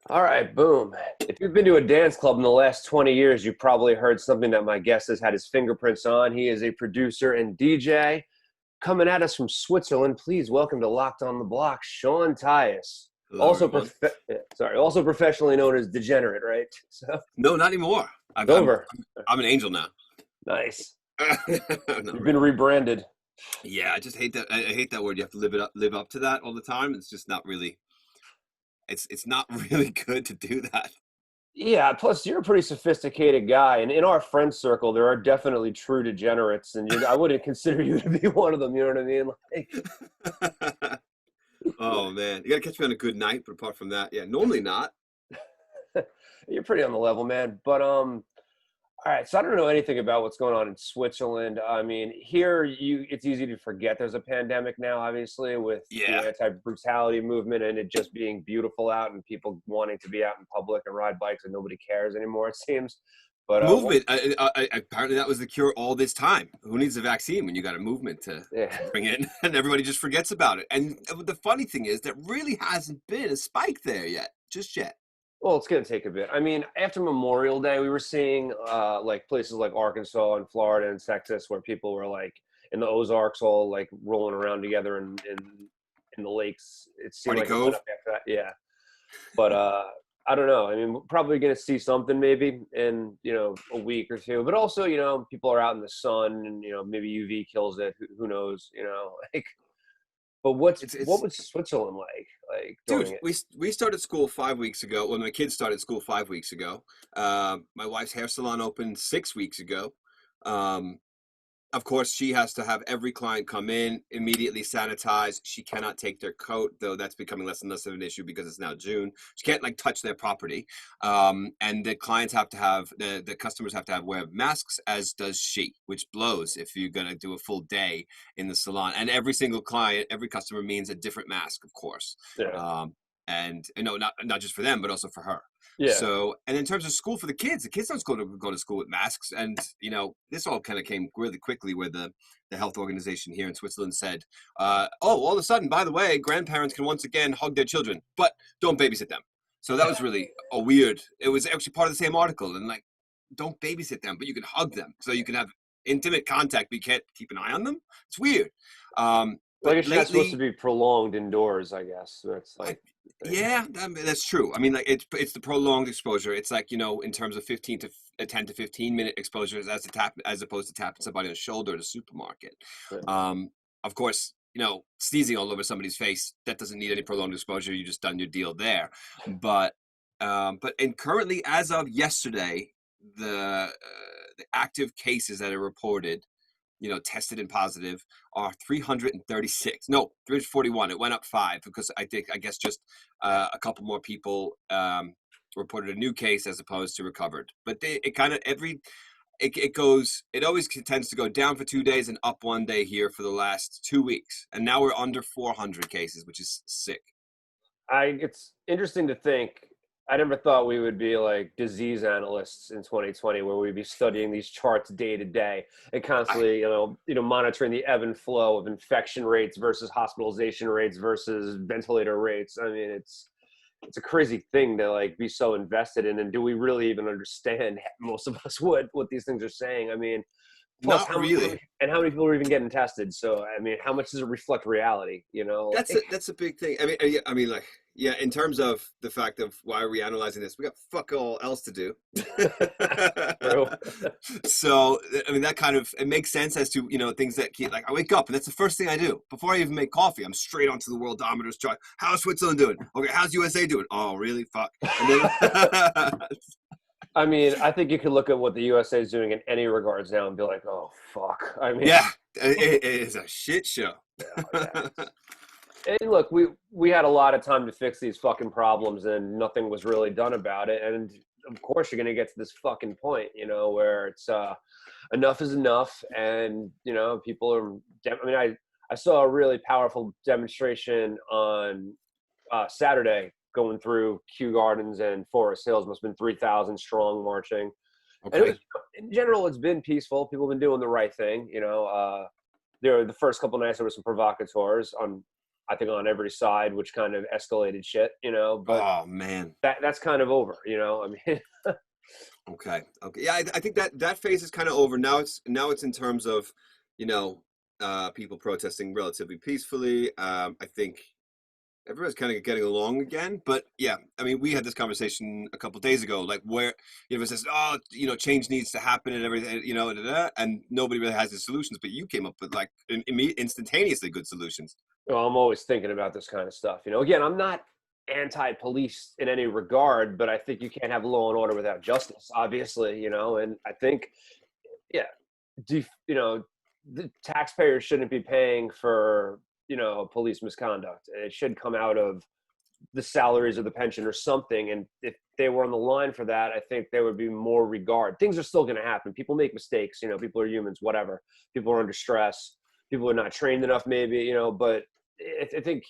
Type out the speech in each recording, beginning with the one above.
All right, boom. If you've been to a dance club in the last 20 years, you've probably heard something that my guest has had his fingerprints on. He is a producer and DJ coming at us from Switzerland. Please welcome to Locked on the Block, Sean Tyas. Hello, Also, everyone. also professionally known as Degenerate, right? So No, not anymore. it's over. I'm an angel now. Nice. Not You've been really. rebranded. Yeah, I just hate that. I hate that word. You have to live up to that all the time. It's just not really. It's not really good to do that. Yeah, plus you're a pretty sophisticated guy, and in our friend circle, there are definitely true degenerates, and I wouldn't consider you to be one of them. You know what I mean? Like, Oh man, you gotta catch me on a good night. But apart from that, yeah, normally not. you're pretty on the level, man. But all right. So I don't know anything about what's going on in Switzerland. I mean, here it's easy to forget there's a pandemic now, obviously, with the Yeah, anti-brutality movement and it just being beautiful out and people wanting to be out in public and ride bikes and nobody cares anymore. It seems. But movement. Apparently, that was the cure all this time. Who needs a vaccine when you got a movement yeah. to bring in, and everybody just forgets about it. And the funny thing is, there really hasn't been a spike there yet, just yet. Well, it's going to take a bit. I mean, after Memorial Day, we were seeing like places like Arkansas and Florida and Texas where people were like in the Ozarks all like rolling around together in the lakes. It seemed Party like it went Cove. up after that. Yeah. But I don't know. I mean, we're probably going to see something maybe in, a week or two. But also, people are out in the sun and, maybe UV kills it. Who knows, like, but what It's was Switzerland like during Dude, it? we started school 5 weeks ago. When my kids started school 5 weeks ago. My wife's hair salon opened 6 weeks ago. Um, of course, she has to have every client come in, immediately sanitize. She cannot take their coat, though that's becoming less and less of an issue because it's now June. She can't like touch their property. And the clients have to have the customers have to have wear masks, as does she, which blows if you're gonna do a full day in the salon. And every single client, every customer means a different mask, of course. Yeah. Um, and no, not just for them, but also for her. Yeah. So, and in terms of school for the kids don't go to school with masks. And this all kind of came really quickly, where the health organization here in Switzerland said, "Oh, all of a sudden, by the way, grandparents can once again hug their children, but don't babysit them." So that was really a weird. It was actually part of the same article, and like, don't babysit them, but you can hug them, so you can have intimate contact, but you can't keep an eye on them. It's weird. Well, I But guess you're not supposed to lately, be prolonged indoors, I guess. That's I, like the thing. yeah, that's true. I mean, like it's the prolonged exposure. It's like in terms of 10 to 15 minute exposures as opposed to tapping somebody on the shoulder at a supermarket. Yeah. Of course, sneezing all over somebody's face, that doesn't need any prolonged exposure. You just done your deal there. But currently, as of yesterday, the active cases that are reported, tested and positive, are 336. No, 341. It went up five because I guess just a couple more people reported a new case as opposed to recovered. But it kind of it always tends to go down for 2 days and up one day here for the last 2 weeks. And now we're under 400 cases, which is sick. It's interesting to think. I never thought we would be like disease analysts in 2020, where we'd be studying these charts day to day and I constantly, monitoring the ebb and flow of infection rates versus hospitalization rates versus ventilator rates. I mean, it's a crazy thing to like be so invested in. And do we really even understand most of us what these things are saying? I mean, plus Not really. how many people are even getting tested? So I mean, how much does it reflect reality? That's Like, that's a big thing. I mean, like, yeah. In terms of the fact of why are we analyzing this, we got fuck all else to do. bro. So, I mean, that kind of it makes sense as to things that keep, like, I wake up and that's the first thing I do before I even make coffee. I'm straight onto the worldometers chart. How's Switzerland doing? Okay, how's USA doing? Oh, really? Fuck. And then I mean, I think you could look at what the USA is doing in any regards now and be like, oh fuck. I mean, yeah, it is a shit show. yeah. And look, we had a lot of time to fix these fucking problems, and nothing was really done about it. And of course, you're gonna get to this fucking point, where it's enough is enough, and people are. I mean, I saw a really powerful demonstration on Saturday going through Kew Gardens and Forest Hills. Must have been 3,000 strong marching, and it was Okay. in general it's been peaceful. People have been doing the right thing. There the first couple of nights there were some provocateurs on I think, on every side, which kind of escalated shit, but Oh man. that's kind of over, I mean. Okay. Okay. Yeah, I think that phase is kind of over. Now it's in terms of, you know, people protesting relatively peacefully. I think everyone's kind of getting along again. But yeah, I mean, we had this conversation a couple days ago, like where it says, oh, change needs to happen and everything, and nobody really has the solutions. But you came up with like instantaneously good solutions. Well, I'm always thinking about this kind of stuff. Again, I'm not anti-police in any regard, but I think you can't have law and order without justice, obviously, and I think, yeah, the taxpayers shouldn't be paying for, police misconduct. It should come out of the salaries or the pension or something. And if they were on the line for that, I think there would be more regard. Things are still going to happen. People make mistakes, people are humans, whatever. People are under stress. People are not trained enough, maybe, but I think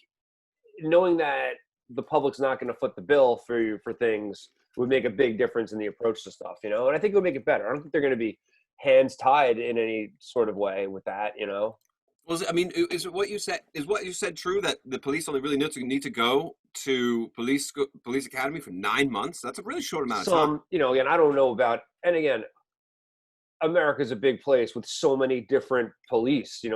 knowing that the public's not going to foot the bill for things would make a big difference in the approach to stuff, and I think it would make it better. I don't think they're going to be hands tied in any sort of way with that. Well, I mean, is what you said true, that the police only really need to go to police academy for 9 months? That's a really short amount of time. Again, I don't know about, and again, America's a big place with so many different police. You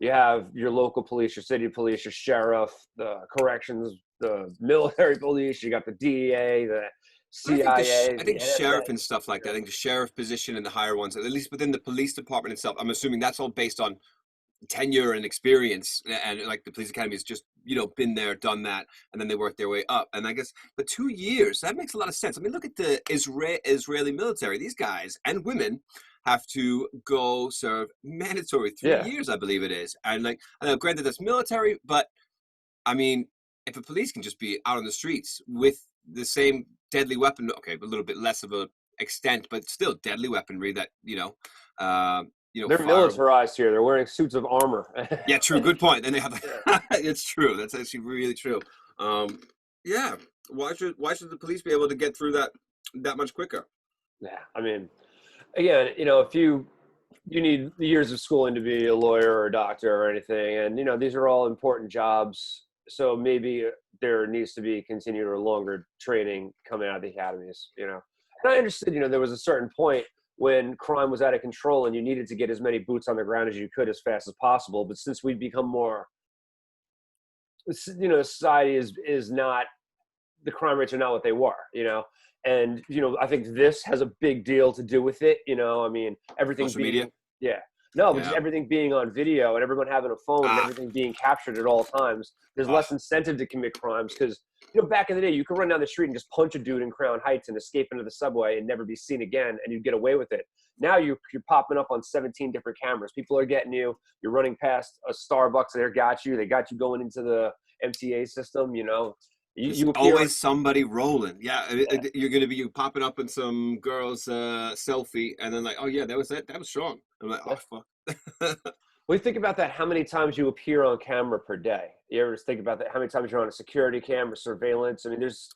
have your local police, your city police, your sheriff, the corrections, the military police. You got the DEA, the CIA. I think sheriff and stuff like that. I think the sheriff position and the higher ones, at least within the police department itself, I'm assuming that's all based on tenure and experience, and like the police academy has just been there, done that, and then they work their way up. And I guess the 2 years, that makes a lot of sense. I mean, look at the Israeli military. These guys and women have to go serve mandatory 3 years, I believe it is. And like, I know, granted that's military, but I mean, if a police can just be out on the streets with the same deadly weapon, okay, a little bit less of a extent, but still deadly weaponry that they're militarized here. They're wearing suits of armor. Yeah, true. Good point. And they have, it's true. That's actually really true. Yeah. Why should the police be able to get through that much quicker? Yeah. I mean, again, if you need years of schooling to be a lawyer or a doctor or anything, and these are all important jobs. So maybe there needs to be continued or longer training coming out of the academies. And I understood, there was a certain point when crime was out of control and you needed to get as many boots on the ground as you could as fast as possible. But since we've become more, society is not, the crime rates are not what they were, and, I think this has a big deal to do with it. I mean, everything social media. Yeah. No, but just everything being on video and everyone having a phone and everything being captured at all times, there's less incentive to commit crimes because, back in the day, you could run down the street and just punch a dude in Crown Heights and escape into the subway and never be seen again, and you'd get away with it. Now you're popping up on 17 different cameras. People are getting you. You're running past a Starbucks, they got you. They got you going into the MTA system, You always somebody rolling. Yeah. You're going to be popping up in some girl's selfie, and then like, oh yeah, that was it. That was Sean. I'm like, oh fuck. Well, you think about that, how many times you appear on camera per day. You ever just think about that? How many times you're on a security camera, surveillance? I mean, there's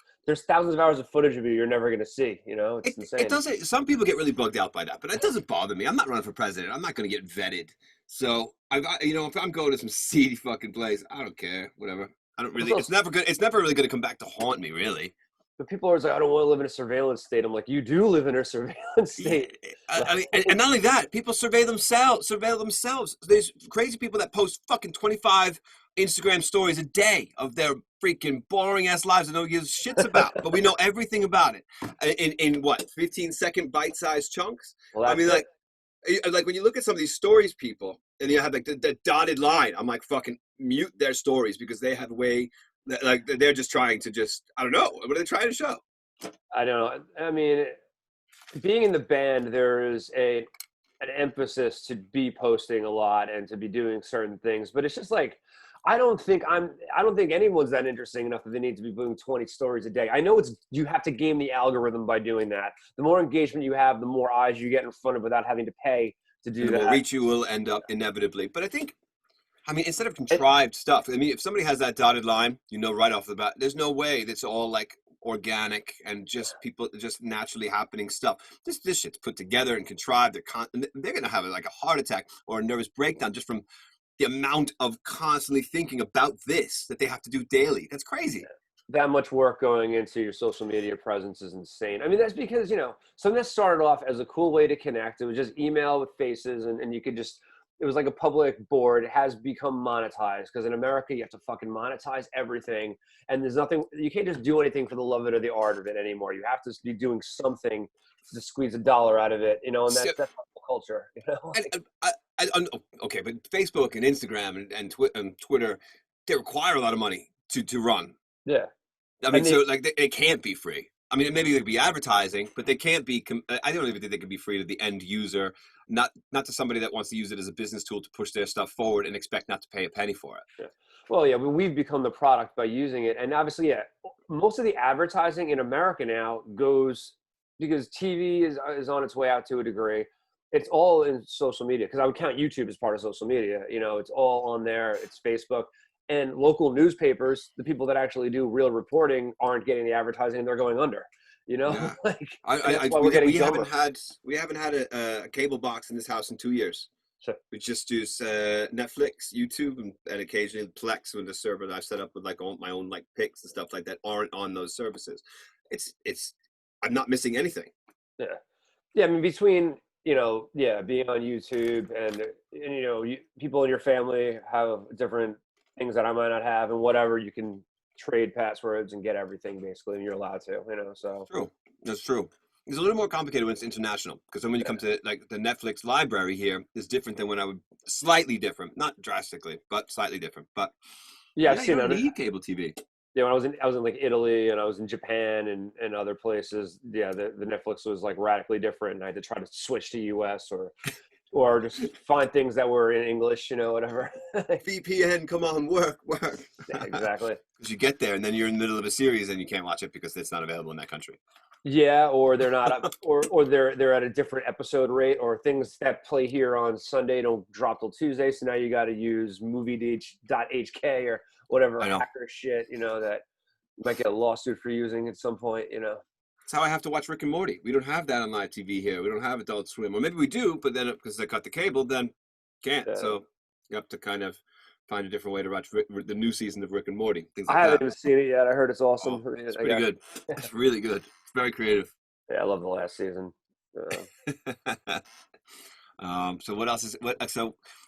thousands of hours of footage of you never going to see. It's insane. It doesn't. Some people get really bugged out by that, but it doesn't bother me. I'm not running for president. I'm not going to get vetted. So if I'm going to some seedy fucking place, I don't care. Whatever. I don't really. It's never good. It's never really going to come back to haunt me, really. But people are always like, I don't want to live in a surveillance state. I'm like, you do live in a surveillance state. I mean, and not only that, people surveil themselves. There's crazy people that post fucking 25 Instagram stories a day of their freaking boring ass lives that no one gives shits about, but we know everything about it in what 15-second bite-sized chunks. Well, I mean, like when you look at some of these stories, people, and you have like the dotted line, I'm like, fucking mute their stories because they have like they're just trying to I don't know, what are they trying to show? I don't know. I mean, being in the band, there is an emphasis to be posting a lot and to be doing certain things, but it's just like, I don't think anyone's that interesting enough that they need to be doing 20 stories a day. I know you have to game the algorithm by doing that. The more engagement you have, the more eyes you get in front of without having to pay to do that. The more reach you will end up inevitably. But I mean, instead of contrived stuff, I mean, if somebody has that dotted line, right off the bat, there's no way that's all like organic and just people just naturally happening stuff. This shit's put together and contrived. They're going to have like a heart attack or a nervous breakdown just from the amount of constantly thinking about this that they have to do daily. That's crazy. That much work going into your social media presence is insane. I mean, that's because, some of this started off as a cool way to connect. It was just email with faces, and you could just, it was like a public board. It has become monetized because in America, you have to fucking monetize everything. And there's nothing, you can't just do anything for the love of it or the art of it anymore. You have to be doing something to squeeze $1 out of it, and So, that's culture, okay, but Facebook and Instagram and Twitter, they require a lot of money to run. Yeah. I mean, so like it can't be free. I mean, maybe they could be advertising, but they can't be. I don't even think they could be free to the end user, not to somebody that wants to use it as a business tool to push their stuff forward and expect not to pay a penny for it. Yeah. Well, yeah, we've become the product by using it, and obviously, yeah, most of the advertising in America now goes because TV is on its way out to a degree. It's all in social media because I would count YouTube as part of social media. It's all on there. It's Facebook. And local newspapers, the people that actually do real reporting, aren't getting the advertising, and they're going under. Yeah. Like that's why we're getting we haven't had a cable box in this house in 2 years. Sure. We just use Netflix, YouTube, and occasionally Plex with the server that I've set up with like my own like picks and stuff like that aren't on those services. It's I'm not missing anything. Yeah. Yeah. I mean, between being on YouTube and people in your family have different things that I might not have, and whatever, you can trade passwords and get everything basically, and you're allowed to, so. True. That's true. It's a little more complicated when it's international because when you come to like the Netflix library here, is different than when I would slightly different, not drastically, but slightly different. But yeah, I've seen you don't need cable TV. Yeah, when I was in like Italy and I was in Japan and other places, yeah, the Netflix was like radically different, and I had to try to switch to US or just find things that were in English, whatever. VPN, come on, work. Yeah, exactly. Because you get there and then you're in the middle of a series and you can't watch it because it's not available in that country. Yeah, or they're not, or they're at a different episode rate, or things that play here on Sunday don't drop till Tuesday, so now you got to use movie.hk or whatever hacker shit, that you might get a lawsuit for using at some point, That's how I have to watch Rick and Morty. We don't have that on live TV here. We don't have Adult Swim, or maybe we do, but then because they cut the cable, then can't. So you have to kind of find a different way to watch the new season of Rick and Morty. Things like I haven't even seen it yet. I heard it's awesome. It's pretty good. It's really good. It's very creative. Yeah, I love the last season. So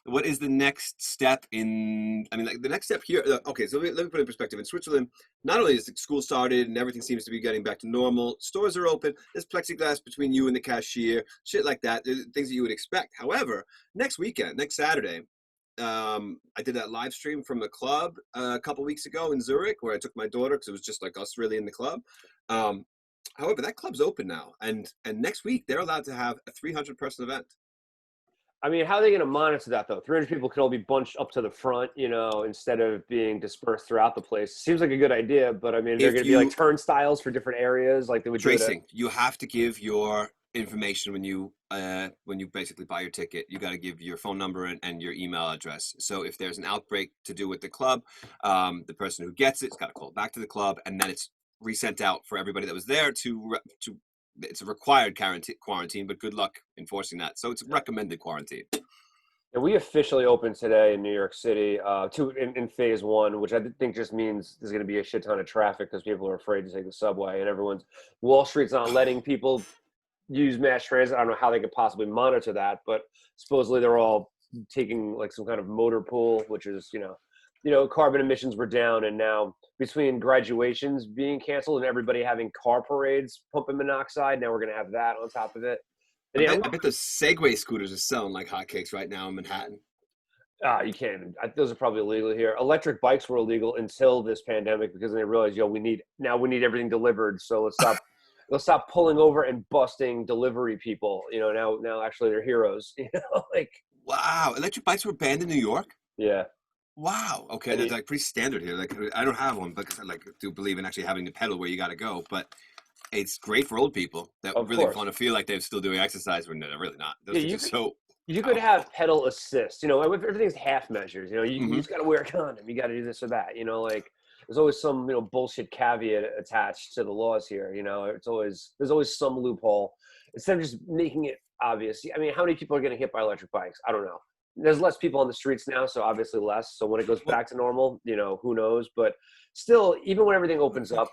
what is the next step in, I mean, like the next step here, okay, so let me put it in perspective. In Switzerland, not only is the school started and everything seems to be getting back to normal, stores are open, there's plexiglass between you and the cashier, shit like that, things that you would expect. However, next Saturday, I did that live stream from the club a couple weeks ago in Zurich where I took my daughter because it was just like us really in the club. However, that club's open now, and next week they're allowed to have a 300-person event. I mean, how are they going to monitor that though? 300 people could all be bunched up to the front, instead of being dispersed throughout the place. Seems like a good idea, but I mean, they're going to be like turnstiles for different areas, like they would tracing. You have to give your information when you basically buy your ticket. You got to give your phone number and your email address. So if there's an outbreak to do with the club, the person who gets it's got to call back to the club, and then it's resent out for everybody that was there to it's a required quarantine, but good luck enforcing that. So it's a recommended quarantine. And we officially opened today in New York City in phase 1, which I think just means there's going to be a shit ton of traffic because people are afraid to take the subway, and Wall Street's not letting people use mass transit. I don't know how they could possibly monitor that, but supposedly they're all taking like some kind of motor pool, which is, carbon emissions were down, and now between graduations being canceled and everybody having car parades pumping monoxide, now we're going to have that on top of it. And I bet the Segway scooters are selling like hotcakes right now in Manhattan. You can't even. Those are probably illegal here. Electric bikes were illegal until this pandemic because they realized, we need everything delivered. So let's stop pulling over and busting delivery people. Now actually they're heroes. Like. Wow, electric bikes were banned in New York? Yeah. Wow. Okay, that's like pretty standard here. Like I don't have one because I do believe in actually having the pedal where you got to go, but it's great for old people that really want to feel like they're still doing exercise when they're really not. You could have pedal assist. Everything's half measures. You just got to wear a condom. You got to do this or that. Like there's always some bullshit caveat attached to the laws here. There's always some loophole instead of just making it obvious. I mean, how many people are getting hit by electric bikes? I don't know. there's less people on the streets now, so obviously less. So when it goes Well, back to normal, who knows? But still, even when everything I opens think up,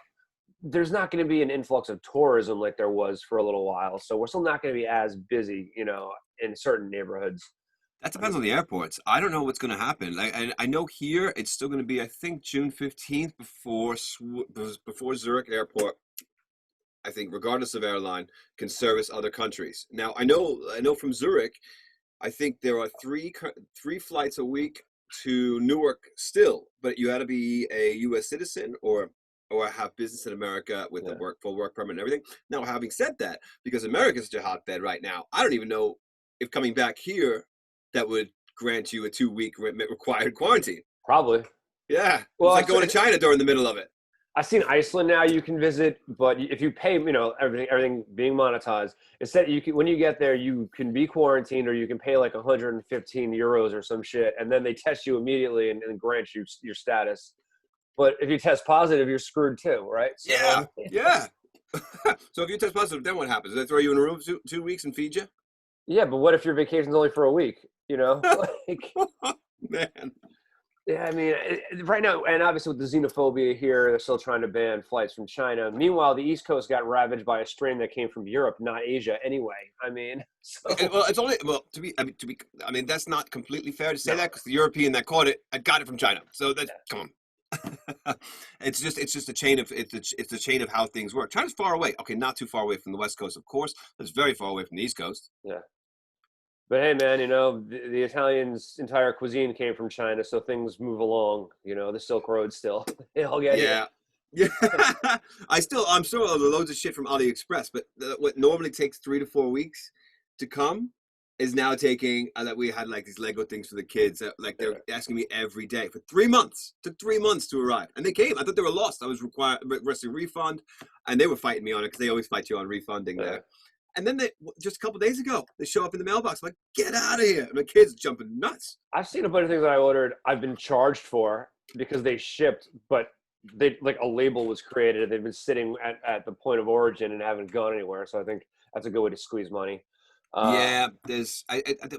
there's not going to be an influx of tourism like there was for a little while. So we're still not going to be as busy, in certain neighborhoods. that I depends on mean, the airports. I don't know what's going to happen. I know here it's still going to be, I think, June 15th before Zurich Airport. I think, regardless of airline, can service other countries. Now, I know from Zurich, I think there are three flights a week to Newark still, but you had to be a U.S. citizen or have business in America with a yeah. full work permit and everything. Now, having said that, because America is such a hotbed right now, I don't even know if coming back here that would grant you a 2 week required quarantine. Probably. Yeah, it's Well, like going to China during the middle of it. I've seen Iceland now you can visit, but if you pay, everything being monetized, instead when you get there, you can be quarantined or you can pay like 115 euros or some shit, and then they test you immediately and grant you your status. But if you test positive, you're screwed too, right? So Yeah, yeah. So if you test positive, then what happens? Do they throw you in a room 2 weeks and feed you? yeah, but what if your vacation's only for a week? Like, Man. yeah, I mean, right now, and obviously with the xenophobia here, they're still trying to ban flights from China. Meanwhile, the East Coast got ravaged by a strain that came from Europe, not Asia, anyway. I mean, so Well, it's only well I mean that's not completely fair to say no, that because the European that caught it had got it from China. So that come on. It's just a chain of it's a chain of how things work. China's far away. Okay, not too far away from the West Coast, of course. But it's very far away from the East Coast. yeah. But hey, man, the Italians' entire cuisine came from China, so things move along. The Silk Road still, it'll get you. Yeah. Yeah, I'm still loads of shit from AliExpress, but what normally takes 3 to 4 weeks to come is now taking. That we had like these Lego things for the kids. That, like they're asking me every day for 3 months. Took 3 months to arrive, and they came. I thought they were lost. I was requesting refund, and they were fighting me on it because they always fight you on refunding Yeah. there. And then just a couple days ago, they show up in the mailbox. I'm like, get out of here! And the kids jumping nuts. I've seen a bunch of things that I ordered. I've been charged for because they shipped, but they like a label was created. They've been sitting at the point of origin and haven't gone anywhere. So I think that's a good way to squeeze money. Uh, Yeah, there's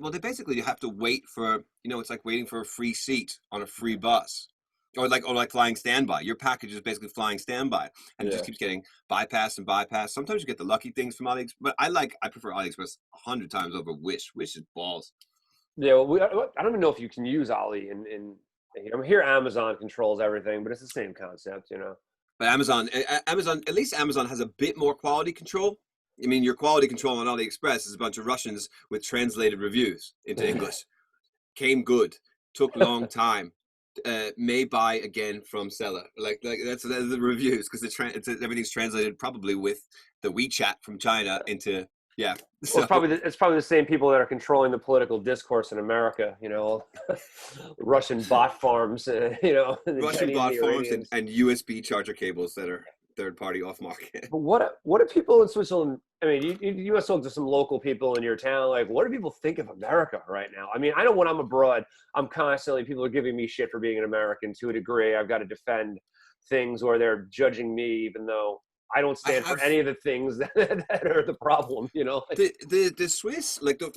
well, they basically you have to wait for it's like waiting for a free seat on a free bus, or like flying standby. Your package is basically flying standby, and it yeah. just keeps getting bypassed and bypassed. Sometimes you get the lucky things from AliExpress, but I prefer AliExpress 100 times over Wish. Wish is balls. Yeah. Well, I don't even know if you can use Ali I'm here. Amazon controls everything, but it's the same concept. But Amazon, at least Amazon has a bit more quality control. I mean, your quality control on AliExpress is a bunch of Russians with translated reviews into English. Came good, took long time. May buy again from seller. Like that's the reviews because everything's translated probably with the WeChat from China into yeah. Well, So it's probably the same people that are controlling the political discourse in America. Russian bot farms. The Russian Chinese and bot the farms Iranians. and USB charger cables that are third party off market. But what do people in Switzerland? I mean, you must talk to some local people in your town. Like, what do people think of America right now? I mean, I know when I'm abroad, I'm constantly people are giving me shit for being an American to a degree. I've got to defend things where they're judging me, even though I don't I stand for have any of the things that are the problem. the Swiss, like the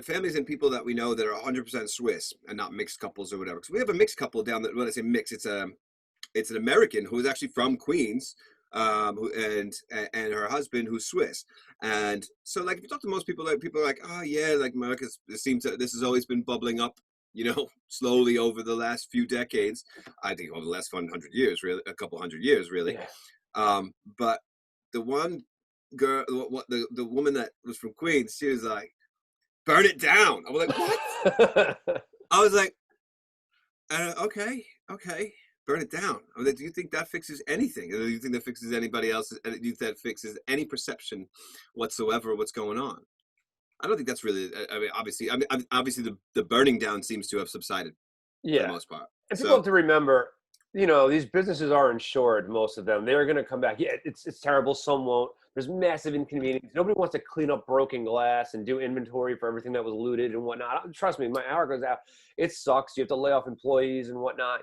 families and people that we know that are 100% Swiss and not mixed couples or whatever. Because we have a mixed couple down there. When I say mixed, it's an American who is actually from Queens, and her husband who's Swiss. And so, like, if you talk to most people, like people are like, oh yeah, like America's this has always been bubbling up, slowly over the last few decades. I think over the last 100 years, really, a couple hundred years, really. Yeah. But the one girl, the woman that was from Queens, she was like, burn it down. I was like, what? I was like, okay, burn it down. I mean, do you think that fixes anything? Do you think that fixes anybody else's? Do you think that fixes any perception whatsoever of what's going on? I don't think that's really. Obviously, the burning down seems to have subsided for the Yeah. most part. And people have So to remember, these businesses are insured, most of them. They're going to come back. Yeah, it's terrible. Some won't. There's massive inconvenience. Nobody wants to clean up broken glass and do inventory for everything that was looted and whatnot. Trust me, my hour goes out. It sucks. You have to lay off employees and whatnot.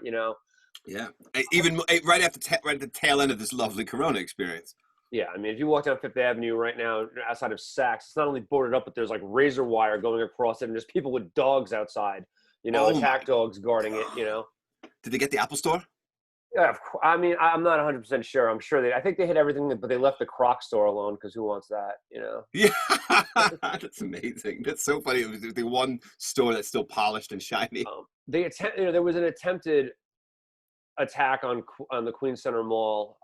yeah, even right at the tail end of this lovely Corona experience. Yeah, I mean, if you walk down Fifth Avenue right now outside of Saks, it's not only boarded up, but there's like razor wire going across it, and there's people with dogs outside, Oh my attack dogs guarding God. it. Did they get the Apple Store? Yeah, I mean, I'm not 100% sure. I'm sure I think they hit everything, but they left the Croc store alone because who wants that? Yeah, that's amazing. That's so funny. It was the one store that's still polished and shiny. There was an attempted attack on the Queen Center Mall.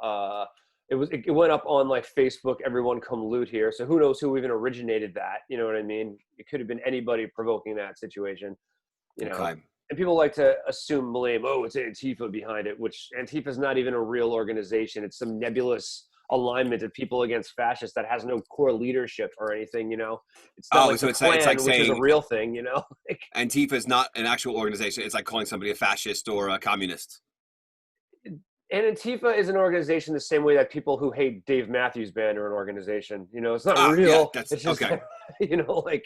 It went up on like Facebook. Everyone come loot here. So who knows who even originated that? You know what I mean? It could have been anybody provoking that situation. You know, Okay. and people like to assume blame. Oh, it's Antifa behind it, which Antifa is not even a real organization. It's some nebulous alignment of people against fascists that has no core leadership or anything. It's not Oh, like so the it's like Klan, which is a saying real thing. Like, Antifa is not an actual organization. It's like calling somebody a fascist or a communist. and Antifa is an organization the same way that people who hate Dave Matthews Band are an organization. It's not Ah, yeah, real. that's It's just, okay. like,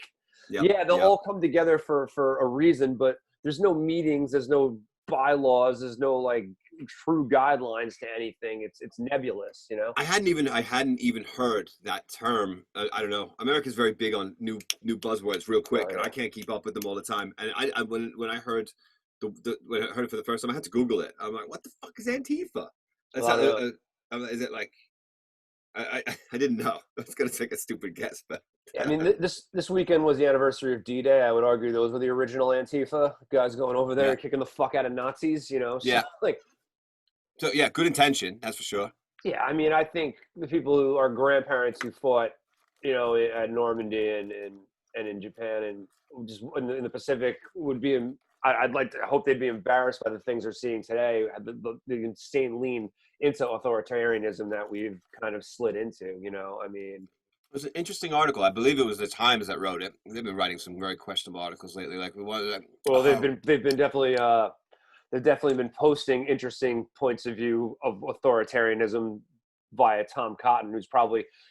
Yep, yeah, they'll yep. all come together for a reason, but there's no meetings, there's no bylaws, there's no like true guidelines to anything. It's nebulous. I hadn't even heard that term. I don't know. America's very big on new buzzwords real Oh quick, and I yeah. can't keep up with them all the time. And when I heard when I heard it for the first time, I had to Google it. I'm like, what the fuck is Antifa? A That's how, lot of is it like I didn't know. I was gonna take a stupid guess, but Yeah, I mean, this weekend was the anniversary of D-Day. I would argue those were the original Antifa guys going over there yeah, and kicking the fuck out of Nazis. So yeah. like, So yeah, good intention, that's for sure. yeah, I mean, I think the people who are grandparents who fought, at Normandy and in Japan and just in the Pacific would be. I'd like to hope they'd be embarrassed by the things they're seeing today, the insane lean into authoritarianism that we've kind of slid into. I mean, It was an interesting article. I believe it was the Times that wrote it. They've been writing some very questionable articles lately. Like we wanted, well, oh, they've been definitely they've definitely been posting interesting points of view of authoritarianism via Tom Cotton,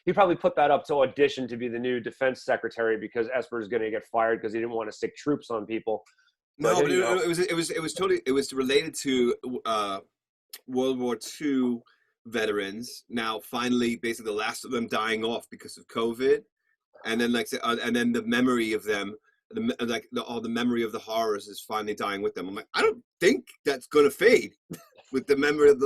he probably put that up to audition to be the new defense secretary because Esper is going to get fired because he didn't want to stick troops on people. But no, but it was totally it was related to World War II veterans now finally basically the last of them dying off because of COVID, and then and then the memory of them, all the memory of the horrors is finally dying with them. I'm like, I don't think that's gonna fade with the memory of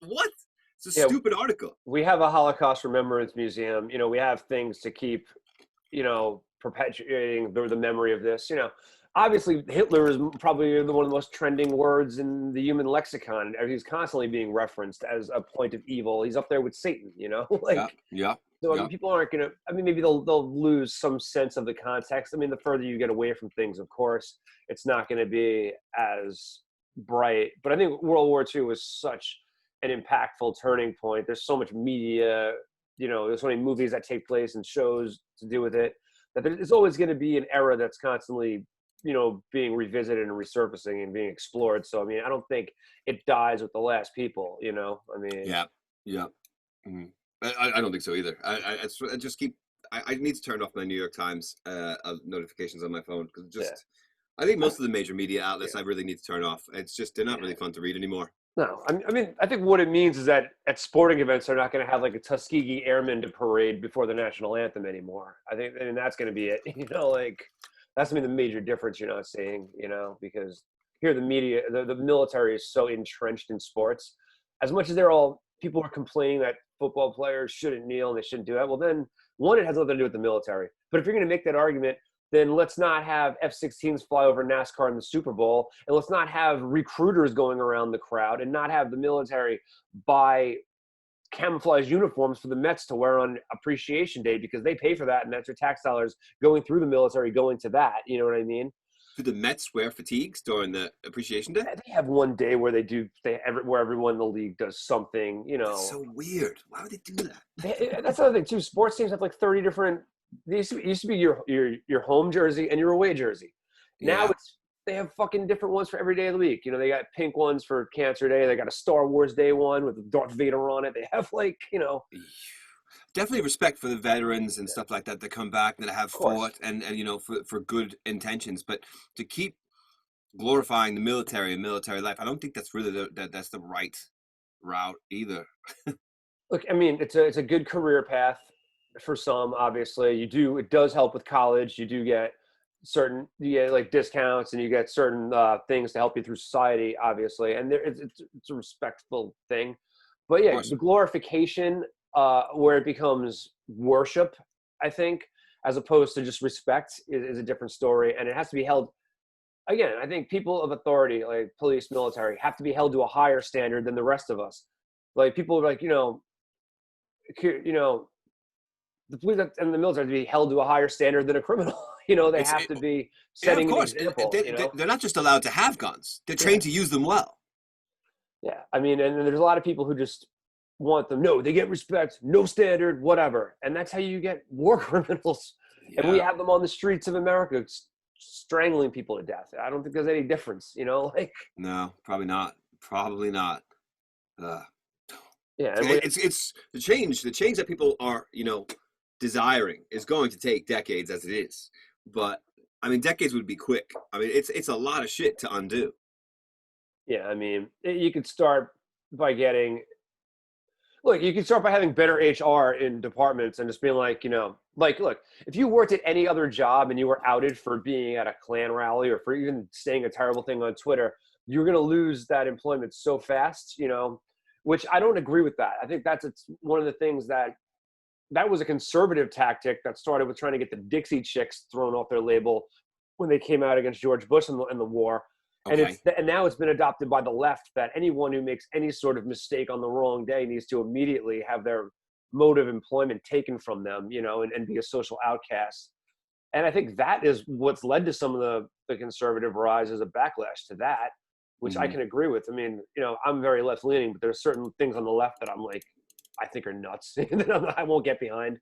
what? It's a yeah, stupid article. we have a Holocaust Remembrance Museum. We have things to keep, perpetuating the memory of this. Obviously Hitler is probably one of the most trending words in the human lexicon. He's constantly being referenced as a point of evil. He's up there with Satan. Yeah, Like. yeah, So I yeah. mean, people aren't gonna. I mean, maybe they'll lose some sense of the context. I mean, the further you get away from things, of course, it's not going to be as bright. But I think World War II was such an impactful turning point. There's so much media. There's so many movies that take place and shows to do with it that there's always going to be an era that's constantly, being revisited and resurfacing and being explored. So I mean, I don't think it dies with the last people. I mean, Yeah, yeah. Mhm. I don't think so either. I just keep. I need to turn off my New York Times notifications on my phone because yeah. I think most of the major media Yeah. outlets I really need to turn off. It's just they're not really fun to read anymore. No, I mean, I think what it means is that at sporting events, they're not going to have like a Tuskegee Airmen to parade before the national anthem anymore. I think, and that's going to be it. Like that's going to be the major difference you're not seeing. Because here the media, the military is so entrenched in sports. As much as people are complaining that football players shouldn't kneel and they shouldn't do that. Well, then one, it has nothing to do with the military. But if you're going to make that argument, then let's not have F-16s fly over NASCAR in the Super Bowl, and let's not have recruiters going around the crowd, and not have the military buy camouflage uniforms for the Mets to wear on Appreciation Day because they pay for that, and that's your tax dollars going through the military going to that. You know what I mean? Do the Mets wear fatigues during the Appreciation Day? They have one day where where everyone in the league does something. That's so weird. Why would they do that? That's another thing too. Sports teams have like 30 different. It used to be your home jersey and your away jersey. Now Yeah. they have fucking different ones for every day of the week. They got pink ones for Cancer Day. They got a Star Wars Day one with Darth Vader on it. They have Definitely respect for the veterans and stuff like that that come back that have of course. fought and for good intentions, but to keep glorifying the military and military life, I don't think that's really that's the right route either. Look, I mean, it's a good career path for some. Obviously, it does help with college. You get like discounts, and you get certain things to help you through society. Obviously, and it's a respectful thing. But Of yeah, course. the glorification where it becomes worship, I think, as opposed to just respect, is a different story, and it has to be held. Again, I think people of authority, like police, military, have to be held to a higher standard than the rest of us. Like people, like you know, the police and the military have to be held to a higher standard than a criminal. They It's have to be Yeah, of setting an course. example. They're not just allowed to have guns; they're Yeah, trained to use them well. yeah. I mean, and there's a lot of people who just want them. No, they get respect, no standard, whatever, and that's how you get war criminals. And we Yeah. have them on the streets of America, strangling people to death. I don't think there's any difference. Like No, probably not. Probably not. Uh, yeah, and we it's the change. The change that people are, desiring is going to take decades as it is. But I mean, decades would be quick. I mean, it's a lot of shit to undo. yeah. I mean, you could start by getting look, you can start by having better HR in departments and just being like, look, if you worked at any other job and you were outed for being at a Klan rally or for even saying a terrible thing on Twitter, you're going to lose that employment so fast, which I don't agree with that. I think it's one of the things that was a conservative tactic that started with trying to get the Dixie Chicks thrown off their label when they came out against George Bush in the war. Okay. And now it's been adopted by the left that anyone who makes any sort of mistake on the wrong day needs to immediately have their mode of employment taken from them, and be a social outcast. And I think that is what's led to some of the conservative rise as a backlash to that, which I Hmm. can agree with. I mean, I'm very left leaning, but there's certain things on the left that I'm like, I think are nuts that I won't get behind.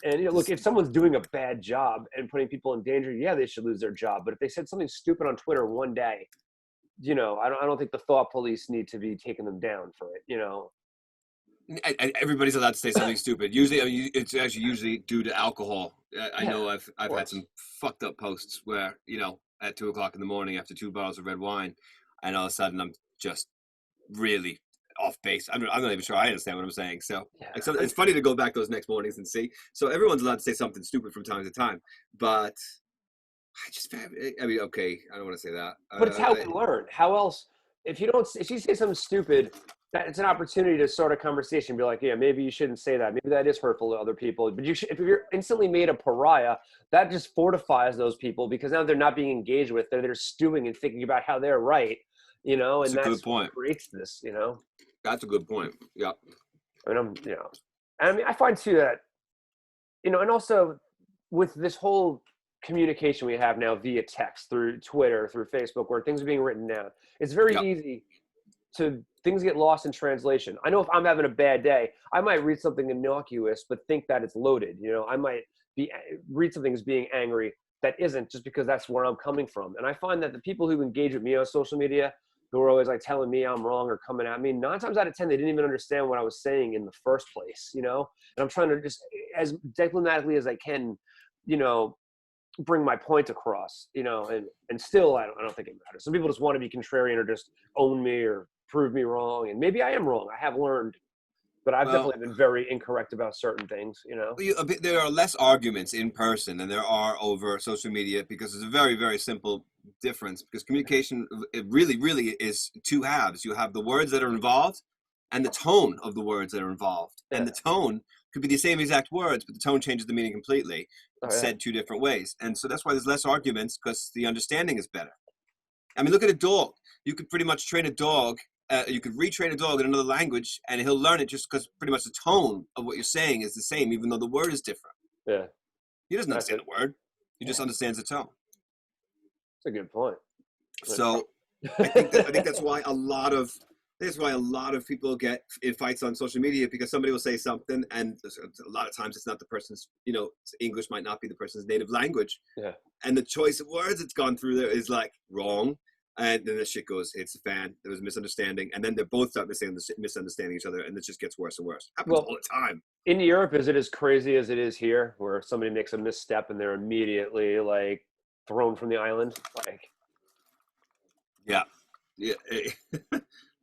And look, if someone's doing a bad job and putting people in danger, yeah, they should lose their job. But if they said something stupid on Twitter one day, I don't think the thought police need to be taking them down for it. Everybody's allowed to say something stupid. Usually, I mean, it's actually usually due to alcohol. I Yeah, know of I've had course. some fucked up posts where at 2 o'clock in the morning after 2 bottles of red wine, and all of a sudden I'm just really off base. I'm not even sure I understand what I'm saying. So, Yeah, like, it's funny to go back those next mornings and see. So everyone's allowed to say something stupid from time to time, but I mean, okay, I don't want to say that. but it's how we learn. How else? If you say something stupid, that it's an opportunity to start a conversation. Be like, yeah, maybe you shouldn't say that. Maybe that is hurtful to other people. But if you're instantly made a pariah, that just fortifies those people because now they're not being engaged with. They're stewing and thinking about how they're right. That's And a good that's what point. creates this. That's a good point. Yeah. I mean, and I mean, I find too that and also with this whole communication we have now via text, through Twitter, through Facebook, where things are being written down, it's very Yep. easy to things get lost in translation. I know if I'm having a bad day, I might read something innocuous, but think that it's loaded. I might read something as being angry that isn't, just because that's where I'm coming from. And I find that the people who engage with me on social media, who are always like telling me I'm wrong or coming at me, 9 times out of 10, they didn't even understand what I was saying in the first place. And I'm trying to just, as diplomatically as I can, you know, bring my point across, and still I don't think it matters. Some people just want to be contrarian or just own me or prove me wrong. And maybe I am wrong. I have learned, but I've Well, definitely been very incorrect about certain things. there are less arguments in person than there are over social media because it's a very, very simple difference. Because communication, it really, really is two halves. You have the words that are involved and the tone of the words that are involved. Yeah. And the tone could be the same exact words, but the tone changes the meaning completely. Oh, It's yeah. said two different ways. And so that's why there's less arguments, because the understanding is better. I mean, look at a dog. You could pretty much train a dog. You could retrain a dog in another language, and he'll learn it just because pretty much the tone of what you're saying is the same, even though the word is different. Yeah. He doesn't That's understand it. the word; he Yeah. just understands the tone. It's a good point. So, I think that's why a lot of people get in fights on social media, because somebody will say something, and a lot of times it's not the person's. English might not be the person's native language, Yeah. and the choice of words that's gone through there is like wrong. And then the shit goes, hits the fan. There was a misunderstanding, and then they both start misunderstanding each other, and it just gets worse and worse. Happens Well, all the time. in Europe, is it as crazy as it is here, where somebody makes a misstep and they're immediately like thrown from the island? Like, Yeah, yeah.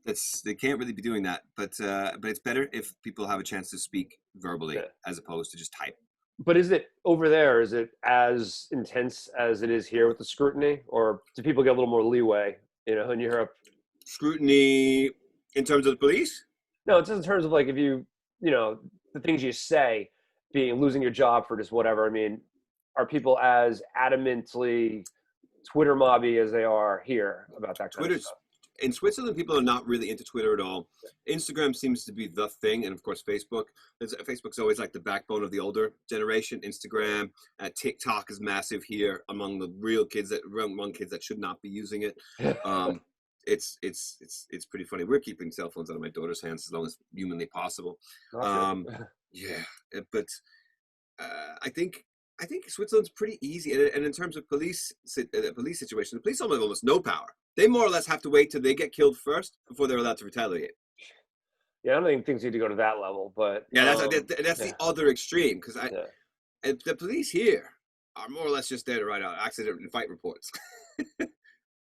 they can't really be doing that, but it's better if people have a chance to speak verbally Yeah. as opposed to just type. But is it over there? Is it as intense as it is here with the scrutiny, or do people get a little more leeway? In Europe. Scrutiny in terms of the police? No, it's just in terms of like if the things you say, being losing your job for just whatever. I mean, are people as adamantly Twitter mobby as they are here about that kind of Twitter's stuff? in Switzerland, people are not really into Twitter at all. Instagram seems to be the thing, and of course, Facebook's always like the backbone of the older generation. Instagram, TikTok is massive here among the real kids among kids that should not be using it. Um, it's pretty funny. We're keeping cell phones out of my daughter's hands as long as humanly possible. Yeah, but I think Switzerland's pretty easy, and in terms of police situation, the police have almost no power. They more or less have to wait till they get killed first before they're allowed to retaliate. Yeah, I don't think things need to go to that level, but Yeah, that's the other extreme because yeah. the police here are more or less just there to write out accident and fight reports.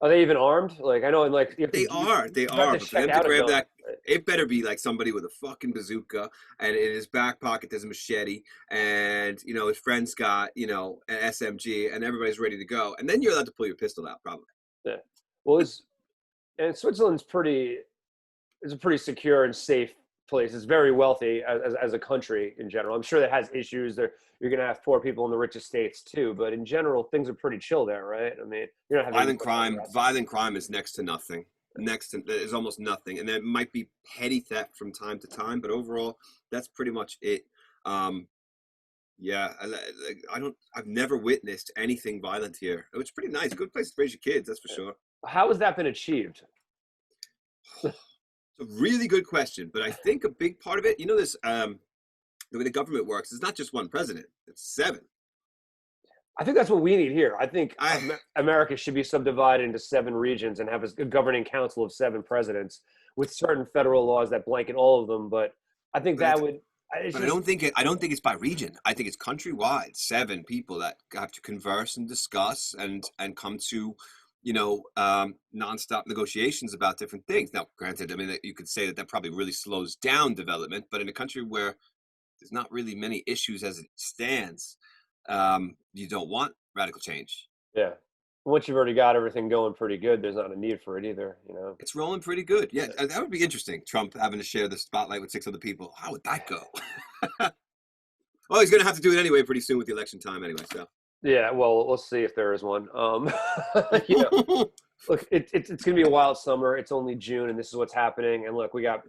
Are they even armed? Like I know, and like They are, but for them to grab that, it better be like somebody with a fucking bazooka, and in his back pocket there's a machete, and his friend's got an SMG, and everybody's ready to go, and then you're allowed to pull your pistol out, probably. Yeah. Well, and Switzerland's it's a pretty secure and safe place. It's very wealthy as a country in general. I'm sure that has issues. You're going to have poor people in the richest states too, but in general, things are pretty chill there, right? I mean, you're not having violent crime is next to nothing. There's almost nothing, and there might be petty theft from time to time, but overall, that's pretty much it. Yeah, I've never witnessed anything violent here. It's pretty nice. Good place to raise your kids, that's for sure. How has that been achieved? It's a really good question, but I think a big part of it, this, the way the government works, it's not just one president; it's 7. I think that's what we need here. I think America should be subdivided into 7 regions and have a governing council of 7 presidents with certain federal laws that blanket all of them. But I think that would. But I don't think it's by region. I think it's countrywide. 7 people that have to converse and discuss and come to, nonstop negotiations about different things. Now, granted, I mean, you could say that probably really slows down development, but in a country where there's not really many issues as it stands, you don't want radical change. Yeah. Once you've already got everything going pretty good, there's not a need for it either, It's rolling pretty good. Yeah, that would be interesting. Trump having to share the spotlight with 6 other people. How would that go? Well, he's going to have to do it anyway pretty soon with the election time anyway, so. Yeah, well, let's see if there is one. Look, it's going to be a wild summer. It's only June, and this is what's happening. And look, we got.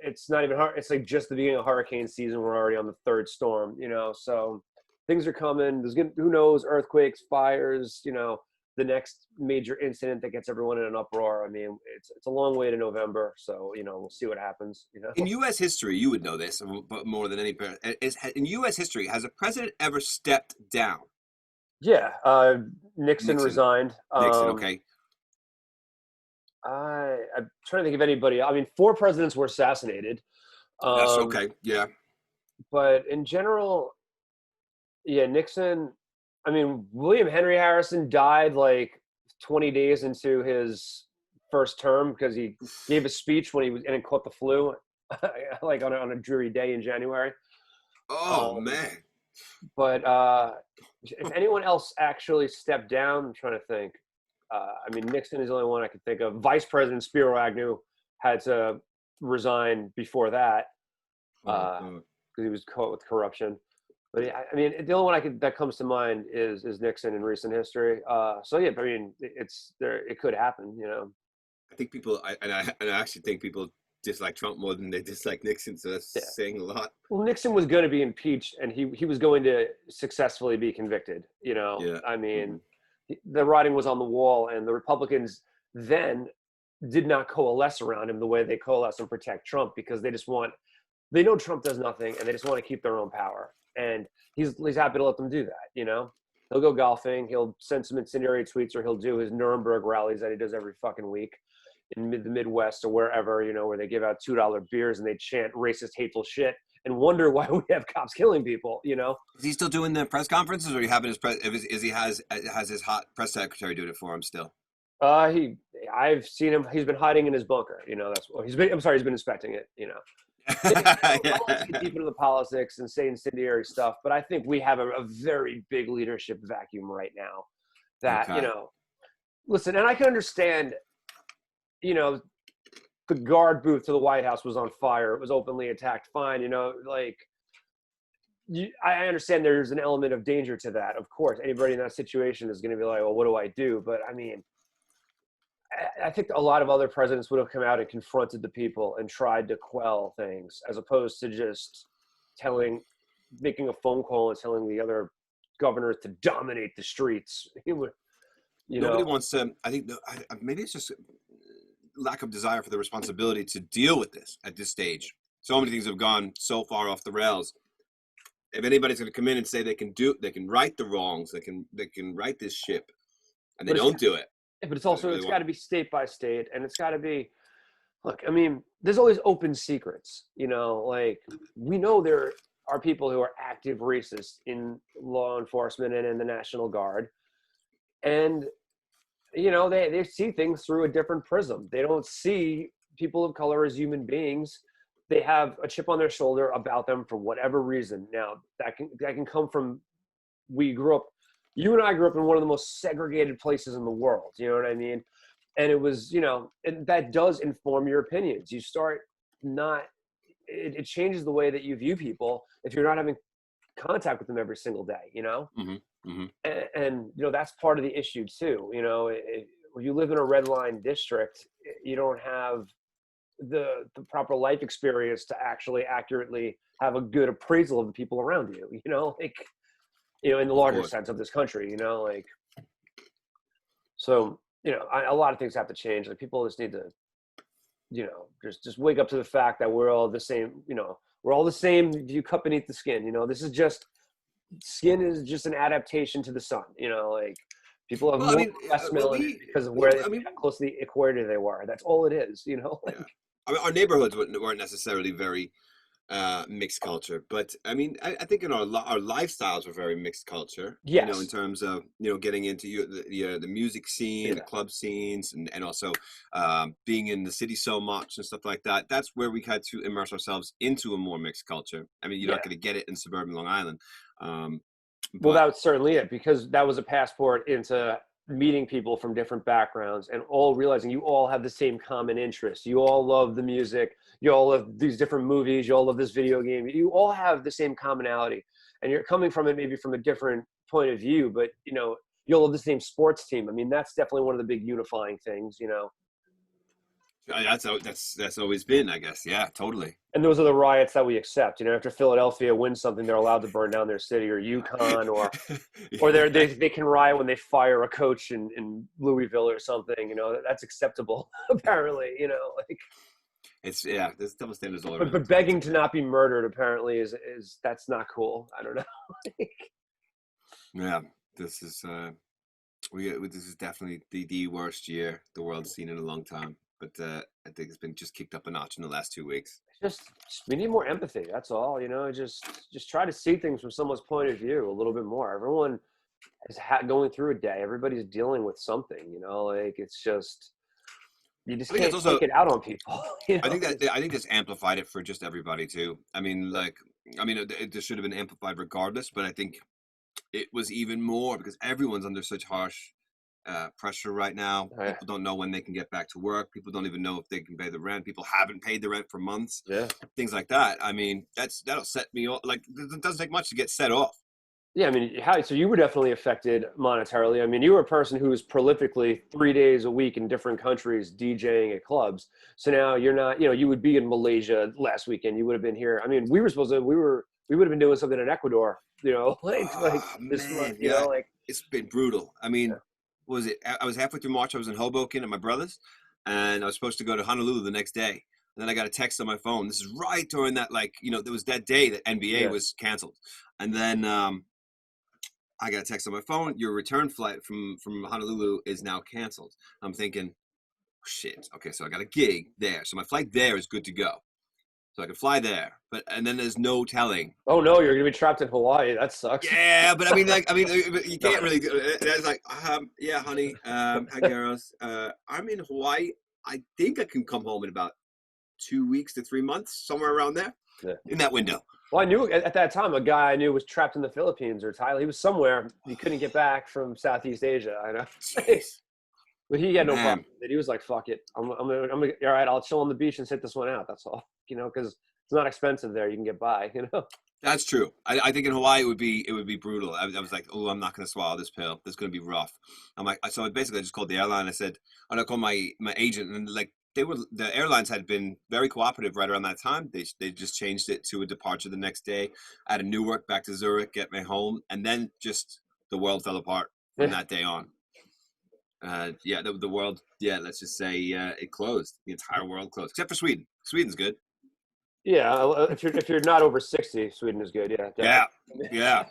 It's not even hard. It's like just the beginning of hurricane season. We're already on the 3rd storm. So things are coming. Who knows, earthquakes, fires. The next major incident that gets everyone in an uproar. I mean, it's a long way to November, so we'll see what happens. In U.S. history, you would know this, but more than any. In U.S. history, has a president ever stepped down? Yeah, Nixon resigned. Nixon, okay. I'm trying to think of anybody. I mean, 4 presidents were assassinated. That's okay. Yeah. But in general, yeah, Nixon. I mean, William Henry Harrison died like 20 days into his first term because he gave a speech when he caught the flu, like on a dreary day in January. Oh man! But if anyone else actually stepped down, I'm trying to think. I mean, Nixon is the only one I could think of. Vice President Spiro Agnew had to resign before that because he was caught with corruption. But I mean, the only one that comes to mind is Nixon in recent history. So yeah, I mean, it could happen, I think people, I actually think people dislike Trump more than they dislike Nixon. So that's saying a lot. Well, Nixon was going to be impeached, and he was going to successfully be convicted. Yeah. I mean, the writing was on the wall, and the Republicans then did not coalesce around him the way they coalesce and protect Trump because they know Trump does nothing, and they just want to keep their own power. And he's happy to let them do that, He'll go golfing, he'll send some incendiary tweets, or he'll do his Nuremberg rallies that he does every fucking week in the Midwest or wherever, where they give out $2 beers and they chant racist, hateful shit and wonder why we have cops killing people, Is he still doing the press conferences, or are you having his has his hot press secretary doing it for him still? He I've seen him. He's been hiding in his bunker. That's well, he's been. I'm sorry, he's been inspecting it. I don't want to get deep into the politics and say incendiary stuff, but I think we have a very big leadership vacuum right now. That Okay. Listen, and I can understand. The guard booth to the White House was on fire. It was openly attacked. Fine, I understand there's an element of danger to that. Of course, anybody in that situation is going to be like, well, what do I do? But I mean, I think a lot of other presidents would have come out and confronted the people and tried to quell things, as opposed to just making a phone call and telling the other governors to dominate the streets. Nobody wants to. I think maybe it's just lack of desire for the responsibility to deal with this at this stage. So many things have gone so far off the rails. If anybody's going to come in and say they can right the wrongs, they can right this ship, and they don't do it. But it's also, it's got to be state by state, and it's got to be, look, I mean, there's always open secrets, like we know there are people who are active racists in law enforcement and in the National Guard. And, they see things through a different prism. They don't see people of color as human beings. They have a chip on their shoulder about them for whatever reason. Now that can come from, you and I grew up in one of the most segregated places in the world. You know what I mean? And it was, and that does inform your opinions. You start it changes the way that you view people if you're not having contact with them every single day, Mm-hmm. Mm-hmm. And that's part of the issue too. When you live in a red line district, you don't have the proper life experience to actually accurately have a good appraisal of the people around you, in the larger sense of this country, so, a lot of things have to change. Like, people just need to, just wake up to the fact that we're all the same, we're all the same. You cut beneath the skin, skin is just an adaptation to the sun, people have more less melanin because of how close to the equator they were. That's all it is, Yeah. I mean, our neighborhoods weren't necessarily very mixed culture, but I mean, I think in our lifestyles were very mixed culture. Yes. In terms of getting into the music scene, the club scenes, and also being in the city so much and stuff like that. That's where we had to immerse ourselves into a more mixed culture. I mean, you're not going to get it in suburban Long Island. Well, that was certainly it, because that was a passport into meeting people from different backgrounds and all realizing you all have the same common interests. You all love the music. You all love these different movies. You all love this video game. You all have the same commonality, and you're coming from it maybe from a different point of view, but you'll love the same sports team. I mean, that's definitely one of the big unifying things, That's always been, I guess. Yeah, totally. And those are the riots that we accept. After Philadelphia wins something, they're allowed to burn down their city, or UConn, or they can riot when they fire a coach in Louisville or something. That's acceptable, apparently. There's double standards all around. But begging to not be murdered apparently is that's not cool. I don't know. Yeah, this is this is definitely the worst year the world's seen in a long time. But I think it's been just kicked up a notch in the last 2 weeks. Just we need more empathy. That's all. Just try to see things from someone's point of view a little bit more. Everyone is going through a day. Everybody's dealing with something. It's just, you just can't take it out on people. I think this amplified it for just everybody too. I mean, it should have been amplified regardless, but I think it was even more because everyone's under such harsh pressure right now. Oh, yeah. People don't know when they can get back to work. People don't even know if they can pay the rent. People haven't paid the rent for months. Yeah, things like that. I mean, that'll set me off. Like, it doesn't take much to get set off. Yeah, I mean, so you were definitely affected monetarily. I mean, you were a person who was prolifically 3 days a week in different countries DJing at clubs. So now you're not, you would be in Malaysia last weekend. You would have been here. I mean, we would have been doing something in Ecuador, this month, it's been brutal. I mean, what was it? I was halfway through March. I was in Hoboken at my brother's, and I was supposed to go to Honolulu the next day. And then I got a text on my phone. This is right during that, there was that day that NBA was canceled. And then I got a text on my phone. Your return flight from Honolulu is now canceled. I'm thinking, shit. Okay, so I got a gig there. So my flight there is good to go. so I could fly there. And then there's no telling. Oh no, you're gonna be trapped in Hawaii. That sucks. Yeah, but you No. can't really. It's like, yeah, honey, hi girls. I'm in Hawaii. I think I can come home in about 2 weeks to 3 months, somewhere around there, Yeah. in that window. Well, I knew at that time a guy I knew was trapped in the Philippines or Thailand. He was somewhere. He couldn't get back from Southeast Asia. I know. Jeez, But he had no man. problem with it. He was like, "Fuck it, I'm gonna, all right. I'll chill on the beach and sit this one out. That's all, because it's not expensive there. You can get by, That's true. I think in Hawaii it would be brutal. I was like, oh, I'm not going to swallow this pill. This is going to be rough. I'm like, so I basically just called the airline. I said, and I called my agent, and like the airlines had been very cooperative right around that time. They just changed it to a departure the next day. Out of Newark back to Zurich, get me home, and then just the world fell apart from that day on. Yeah, the world. Yeah, let's just say it closed. The entire world closed, except for Sweden. Sweden's good. Yeah, if you're not over 60, Sweden is good. Yeah, definitely. Yeah.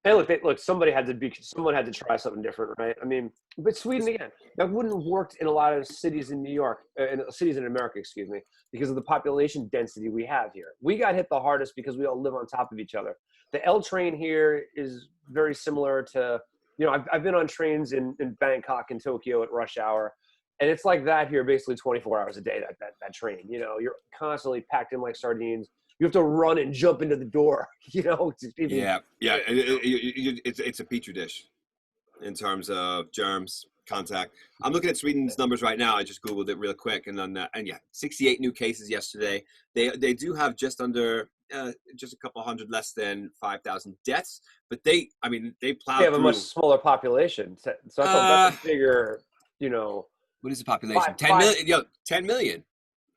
Hey, look. Someone had to try something different, right? I mean, but Sweden again, that wouldn't have worked in a lot of cities in New York, in cities in America, excuse me, because of the population density we have here. We got hit the hardest because we all live on top of each other. The L train here is very similar to, I've been on trains in Bangkok and Tokyo at rush hour. And it's like that here, basically 24 hours a day, that train. You're constantly packed in like sardines. You have to run and jump into the door, Yeah. It's a petri dish in terms of germs, contact. I'm looking at Sweden's numbers right now. I just Googled it real quick. And 68 new cases yesterday. They do have just under, just a couple hundred less than 5,000 deaths. But they plowed They have through. a much smaller population. So I thought that's a bigger, What is the population? 10 million. Yo, 10 million.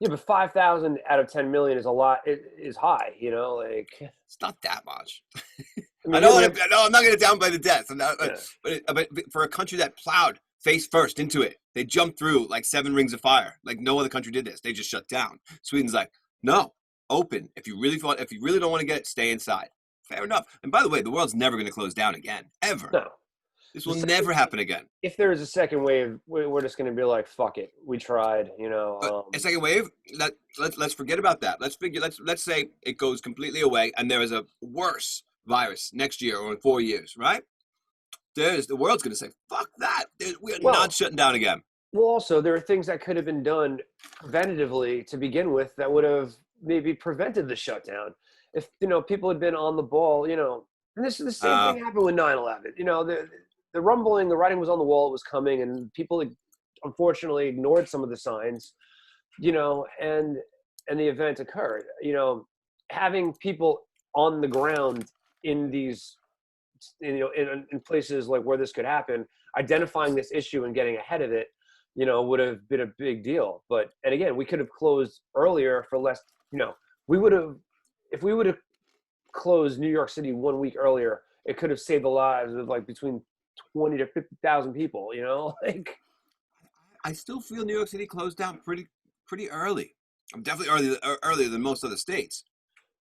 Yeah, but 5,000 out of 10 million is a lot. It is high, It's not that much. I mean, I'm not going to downplay the deaths. But for a country that plowed face first into it, they jumped through like 7 rings of fire. Like no other country did this. They just shut down. Sweden's like, no, open. If you really don't want to get it, stay inside. Fair enough. And by the way, the world's never going to close down again, ever. No. This will never happen again. If there is a second wave, we're just going to be like, fuck it, we tried. A second wave. Let's forget about that. Let's say it goes completely away, and there is a worse virus next year or in 4 years, right? The world's going to say, fuck that. We are not shutting down again. Well, also there are things that could have been done preventatively to begin with that would have maybe prevented the shutdown. If people had been on the ball, and this is the same thing happened with 9/11. The rumbling, the writing was on the wall, it was coming, and people unfortunately ignored some of the signs, and the event occurred. Having people on the ground in these, in places like where this could happen, identifying this issue and getting ahead of it, would have been a big deal. And again, we could have closed earlier for less, if we would have closed New York City 1 week earlier, it could have saved the lives of like between 20 to 50,000 people, I still feel New York City closed down pretty early. I'm definitely earlier than most other states.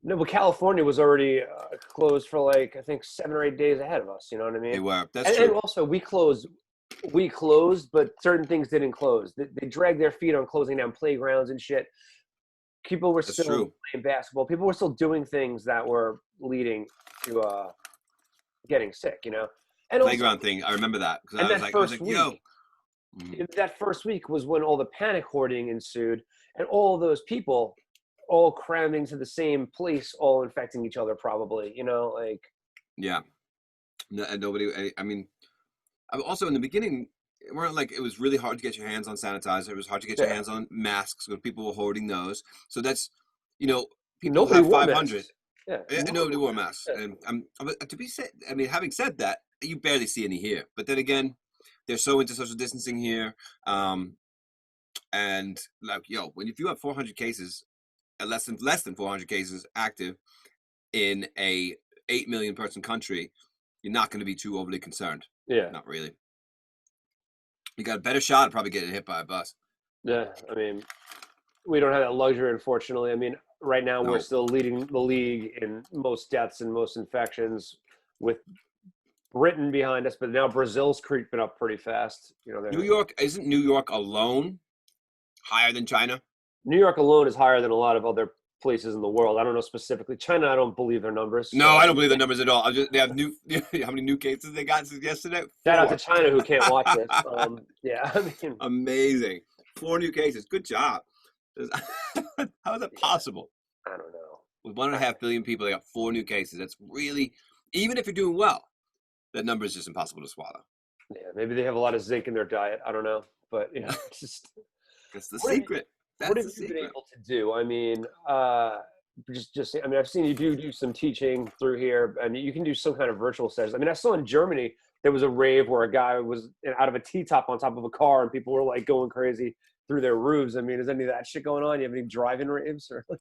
No, but California was already closed for like, I think 7 or 8 days ahead of us. You know what I mean? They were. That's true. And also we closed, but certain things didn't close. They dragged their feet on closing down playgrounds and shit. People were still playing basketball. People were still doing things that were leading to getting sick, And playground also, thing, I remember that. And that first week, that first week was when all the panic hoarding ensued, and all those people all crammed into the same place, all infecting each other, probably. Yeah. And nobody. I mean, also in the beginning, it weren't like it was really hard to get your hands on sanitizer. It was hard to get your hands on masks when people were hoarding those. So that's, people nobody have wore 500. masks. Nobody wore masks. And to be said, I mean, having said that, you barely see any here. But then again, they're so into social distancing here. And like, if you have 400 cases, less than 400 cases active in a 8 million person country, you're not going to be too overly concerned. Yeah. Not really. You got a better shot at probably getting hit by a bus. Yeah. I mean, we don't have that luxury, unfortunately. I mean, right now we're still leading the league in most deaths and most infections, with Britain behind us, but now Brazil's creeping up pretty fast. Isn't New York alone higher than China? New York alone is higher than a lot of other places in the world. I don't know specifically. China, I don't believe their numbers. No, So I don't believe the numbers at all. They have new. How many new cases they got since yesterday? shout out to 4. China who can't watch this. Yeah, I mean, Amazing. 4 new cases. Good job. How is that yeah, possible? I don't know. With 1.5 billion people, they got 4 new cases. That's really, even if you're doing well, that number is just impossible to swallow. Yeah, maybe they have a lot of zinc in their diet. I don't know, but it's just That's the what have you, secret. what That's have the you been secret. able to do? I mean, I mean, I've seen you do some teaching through here, and you can do some kind of virtual sessions. I mean, I saw in Germany there was a rave where a guy was out of a T-top on top of a car, and people were like going crazy through their roofs. I mean, is any of that shit going on? You have any drive-in raves or like?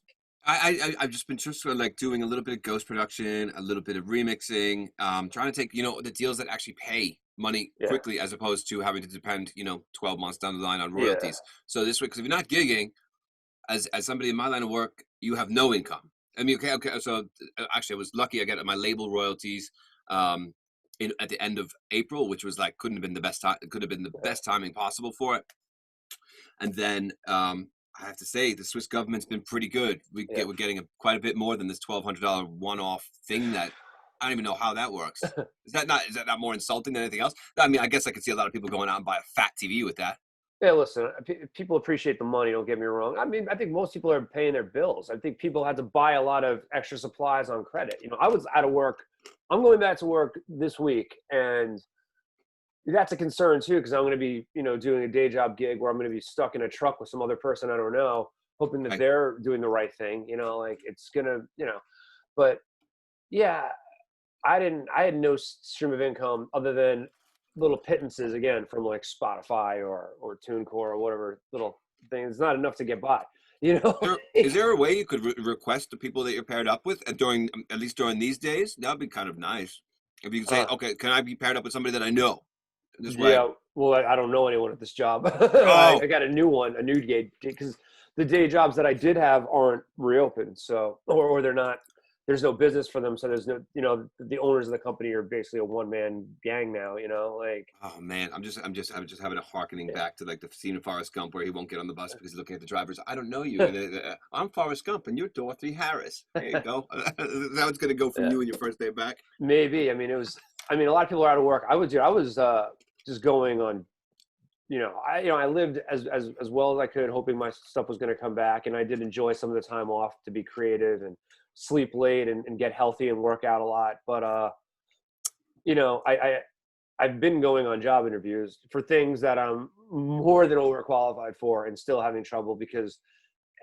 I've just been just sort of like doing a little bit of ghost production, a little bit of remixing, trying to take, the deals that actually pay money Yeah, quickly as opposed to having to depend, 12 months down the line on yeah, royalties. So this way, because if you're not gigging, as somebody in my line of work, you have no income. I mean, okay. So actually, I was lucky. I got my label royalties in at the end of April, which was like couldn't have been the best time. It could have been the yeah, best timing possible for it. And then I have to say, the Swiss government's been pretty good. yeah. We're getting quite a bit more than this $1,200 one-off thing that I don't even know how that works. Is that not more insulting than anything else? I mean, I guess I could see a lot of people going out and buy a fat TV with that. Yeah, listen, people appreciate the money, don't get me wrong. I mean, I think most people are paying their bills. I think people had to buy a lot of extra supplies on credit. I was out of work. I'm going back to work this week, and that's a concern too, because I'm going to be, doing a day job gig where I'm going to be stuck in a truck with some other person I don't know, hoping that I, they're doing the right thing. Like it's gonna, but yeah, I had no stream of income other than little pittances again from like Spotify or TuneCore or whatever little thing. It's not enough to get by, you know. is there a way you could request the people that you're paired up with during at least during these days? That would be kind of nice. If you could say, uh, okay, can I be paired up with somebody that I know? This way. yeah, well, I don't know anyone at this job. I Oh, got a new gig because the day jobs that I did have aren't reopened, so or they're not. There's no business for them, so there's no, the owners of the company are basically a one man gang now. Like oh man, I'm just having a harkening yeah, back to like the scene of Forrest Gump where he won't get on the bus because he's looking at the drivers. I don't know you. I'm Forrest Gump and you're Dorothy Harris. There you go. That's how it's gonna go from yeah. you and your first day back. Maybe. I mean, it was. I mean, a lot of people are out of work. I was just going on. I lived as well as I could, hoping my stuff was going to come back, and I did enjoy some of the time off to be creative and sleep late and get healthy and work out a lot. But I've been going on job interviews for things that I'm more than overqualified for, and still having trouble because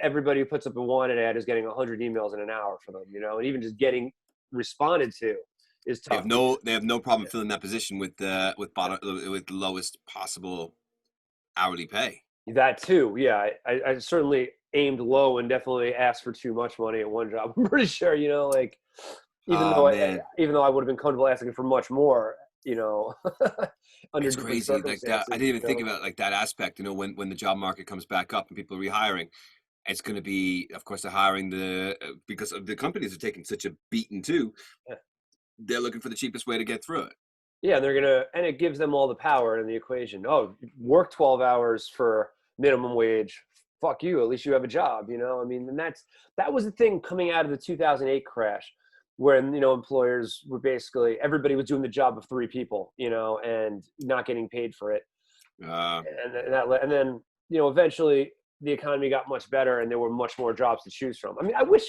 everybody who puts up a wanted ad is getting 100 emails in an hour for them. And even just getting responded to is tough. They have no problem filling that position with the lowest possible hourly pay. That too, yeah. I certainly aimed low and definitely asked for too much money at one job. I'm pretty sure, like even Oh though man, I would have been comfortable asking for much more, under it's different crazy. Like that, I circumstances. didn't even think about like that aspect. When the job market comes back up and people are rehiring, it's going to be, of course, they're hiring because of the companies are taking such a beating too. Yeah, They're looking for the cheapest way to get through it. yeah, and it gives them all the power in the equation. Oh, work 12 hours for minimum wage. Fuck you. At least you have a job. I mean, and that was the thing coming out of the 2008 crash, when employers were basically everybody was doing the job of three people, and not getting paid for it. Uh, And then eventually the economy got much better and there were much more jobs to choose from. I mean, I wish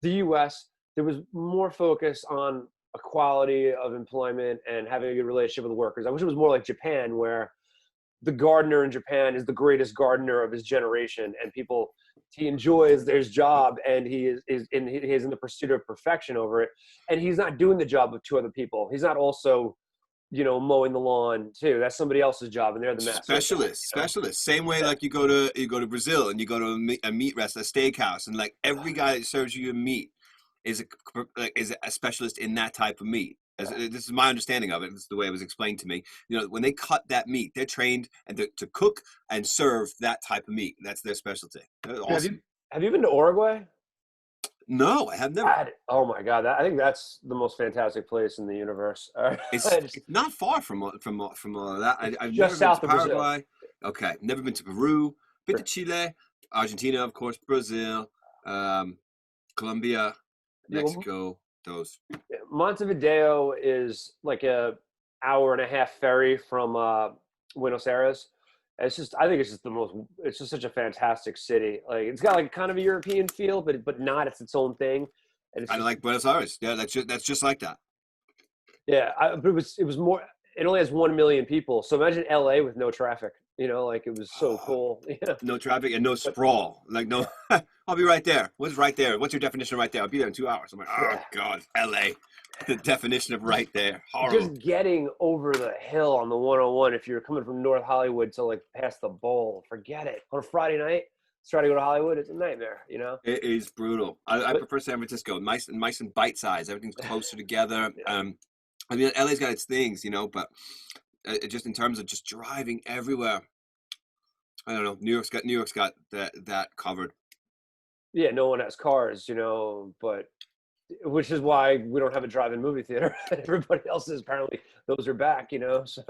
the US there was more focus on equality of employment and having a good relationship with workers. I wish it was more like Japan, where the gardener in Japan is the greatest gardener of his generation, and he enjoys his job, and he is in the pursuit of perfection over it, and he's not doing the job of two other people. He's not also mowing the lawn too. That's somebody else's job, and they're the master of that. specialist. Same way, Yeah. like you go to Brazil and you go to a meat restaurant, a steakhouse, and like every guy that serves you a meat is a specialist in that type of meat. This is my understanding of it. This is the way it was explained to me. When they cut that meat, they're trained and to cook and serve that type of meat. That's their specialty. Have Awesome. you been to Uruguay? No, I have never. Oh my God, I think that's the most fantastic place in the universe. It's not far from all of that. It's I've never just been to south of Brazil. Paraguay. Okay, never been to Peru. Been to Chile. Argentina, of course, Brazil, Colombia, Yeah, well, Mexico, those. Montevideo is like a hour and a half ferry from Buenos Aires. It's just, I think it's just the most. It's just such a fantastic city. Like it's got like kind of a European feel, but not. It's its own thing, and it's Kind of just like Buenos Aires. Yeah, that's just like that. yeah. But it was more. It only has 1 million people, so imagine LA with no traffic. Like it was so cool. No traffic and no But sprawl. Like no, I'll be right there. What's right there? What's your definition of right there? I'll be there in 2 hours. I'm like, oh yeah, God, LA. The definition of right there. Horrible. just getting over the hill on the 101 if you're coming from North Hollywood to like past the bowl, forget it. On a Friday night, try to go to Hollywood, it's a nightmare. It is brutal. I But prefer San Francisco. Nice and bite size. Everything's closer together. yeah, I mean, LA's got its things, but just in terms of just driving everywhere, I don't know. New York's got that covered. yeah, no one has cars, but which is why we don't have a drive-in movie theater. Everybody else is apparently those are back. So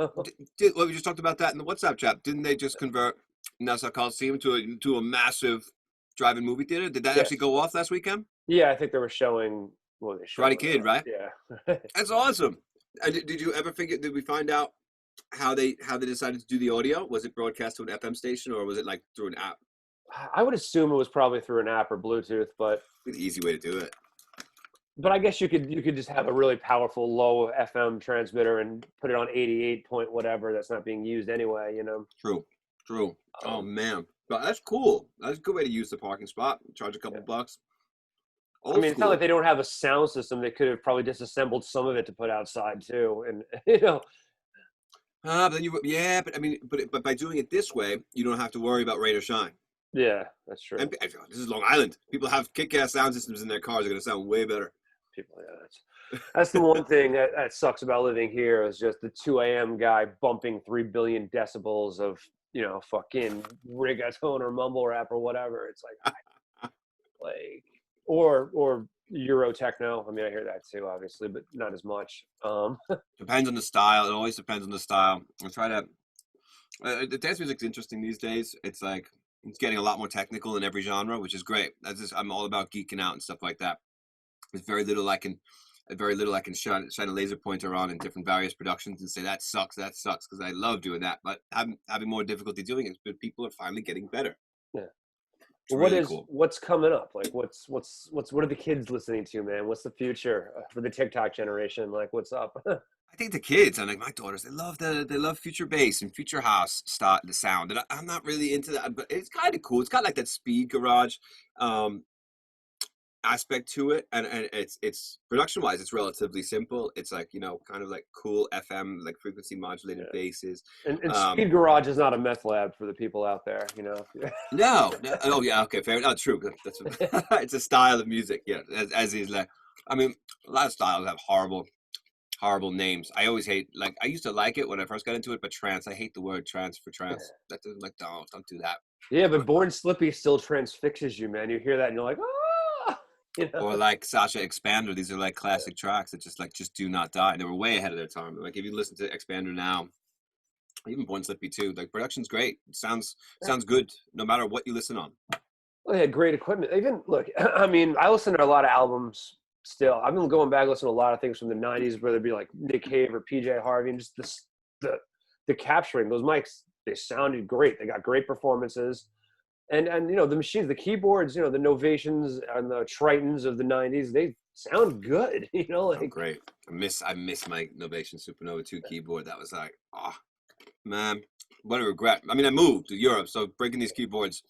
Well, we just talked about that in the WhatsApp chat. Didn't they just convert Nassau Coliseum to a massive drive-in movie theater? Did that actually yes, go off last weekend? yeah, I think they were showing what were they Karate showing? Kid, right? Yeah, That's awesome. Did you ever figure? Did we find out how they decided to do the audio? Was it broadcast to an FM station or was it like through an app? I would assume it was probably through an app or Bluetooth, but An easy way to do it. I guess you could just have a really powerful low FM transmitter and put it on 88 point whatever that's not being used anyway. True. Oh Um, man, but that's cool. That's a good way to use the parking spot. Charge a couple yeah. bucks. I Old mean, it's not like school. they don't have a sound system. They could have probably disassembled some of it to put outside too, and But then but I mean, but by doing it this way, you don't have to worry about rain or shine. yeah, that's true. And this is Long Island. People have kick-ass sound systems in their cars. They're going to sound way better. People, yeah, that's the one thing that sucks about living here is just the 2 a.m. guy bumping 3 billion decibels of fucking reggaeton or mumble rap or whatever. It's like or Euro techno. I mean, I hear that too, obviously, but not as much. Depends on the style. It always depends on the style. I try to. The dance music's interesting these days. It's like it's getting a lot more technical in every genre, which is great. I'm all about geeking out and stuff like that. There's very little I can shine a laser pointer on in different various productions and say that sucks because I love doing that. But I'm having more difficulty doing it. But people are finally getting better. Yeah. It's really cool. What's coming up? Like, what are the kids listening to, man? What's the future for the TikTok generation? Like, what's up? I think the kids, and like my daughters, they love future bass and future house start the sound, and I'm not really into that, but it's kind of cool. It's got like that speed garage aspect to it, and it's production wise, it's relatively simple. It's like kind of like cool FM, like frequency modulated basses. And Speed Garage is not a meth lab for the people out there. No. Oh yeah, okay, fair. No, true. That's it's a style of music. Yeah, as is like. I mean, a lot of styles have horrible names. I always hate, like, I used to like it when I first got into it, but trance, I hate the word trance for trance. That doesn't, like, don't do that. Yeah, but Born Slippy still transfixes you, man. You hear that and you're like, ah, Or like Sasha Expander, these are like classic tracks that just do not die. They were way ahead of their time. Like if you listen to Expander now, even Born Slippy too, like production's great. It sounds good no matter what you listen on. Well, they had great equipment. Even look, I mean, I listen to a lot of albums still. I've been going back listening to a lot of things from the '90s, whether it be like Nick Cave or PJ Harvey, and just the capturing those mics. They sounded great. They got great performances, and the machines, the keyboards, the Novations and the Tritons of the '90s, they sound good. Like great. I miss my Novation Supernova 2 keyboard. That was like, oh man, what a regret. I mean, I moved to Europe, so breaking these keyboards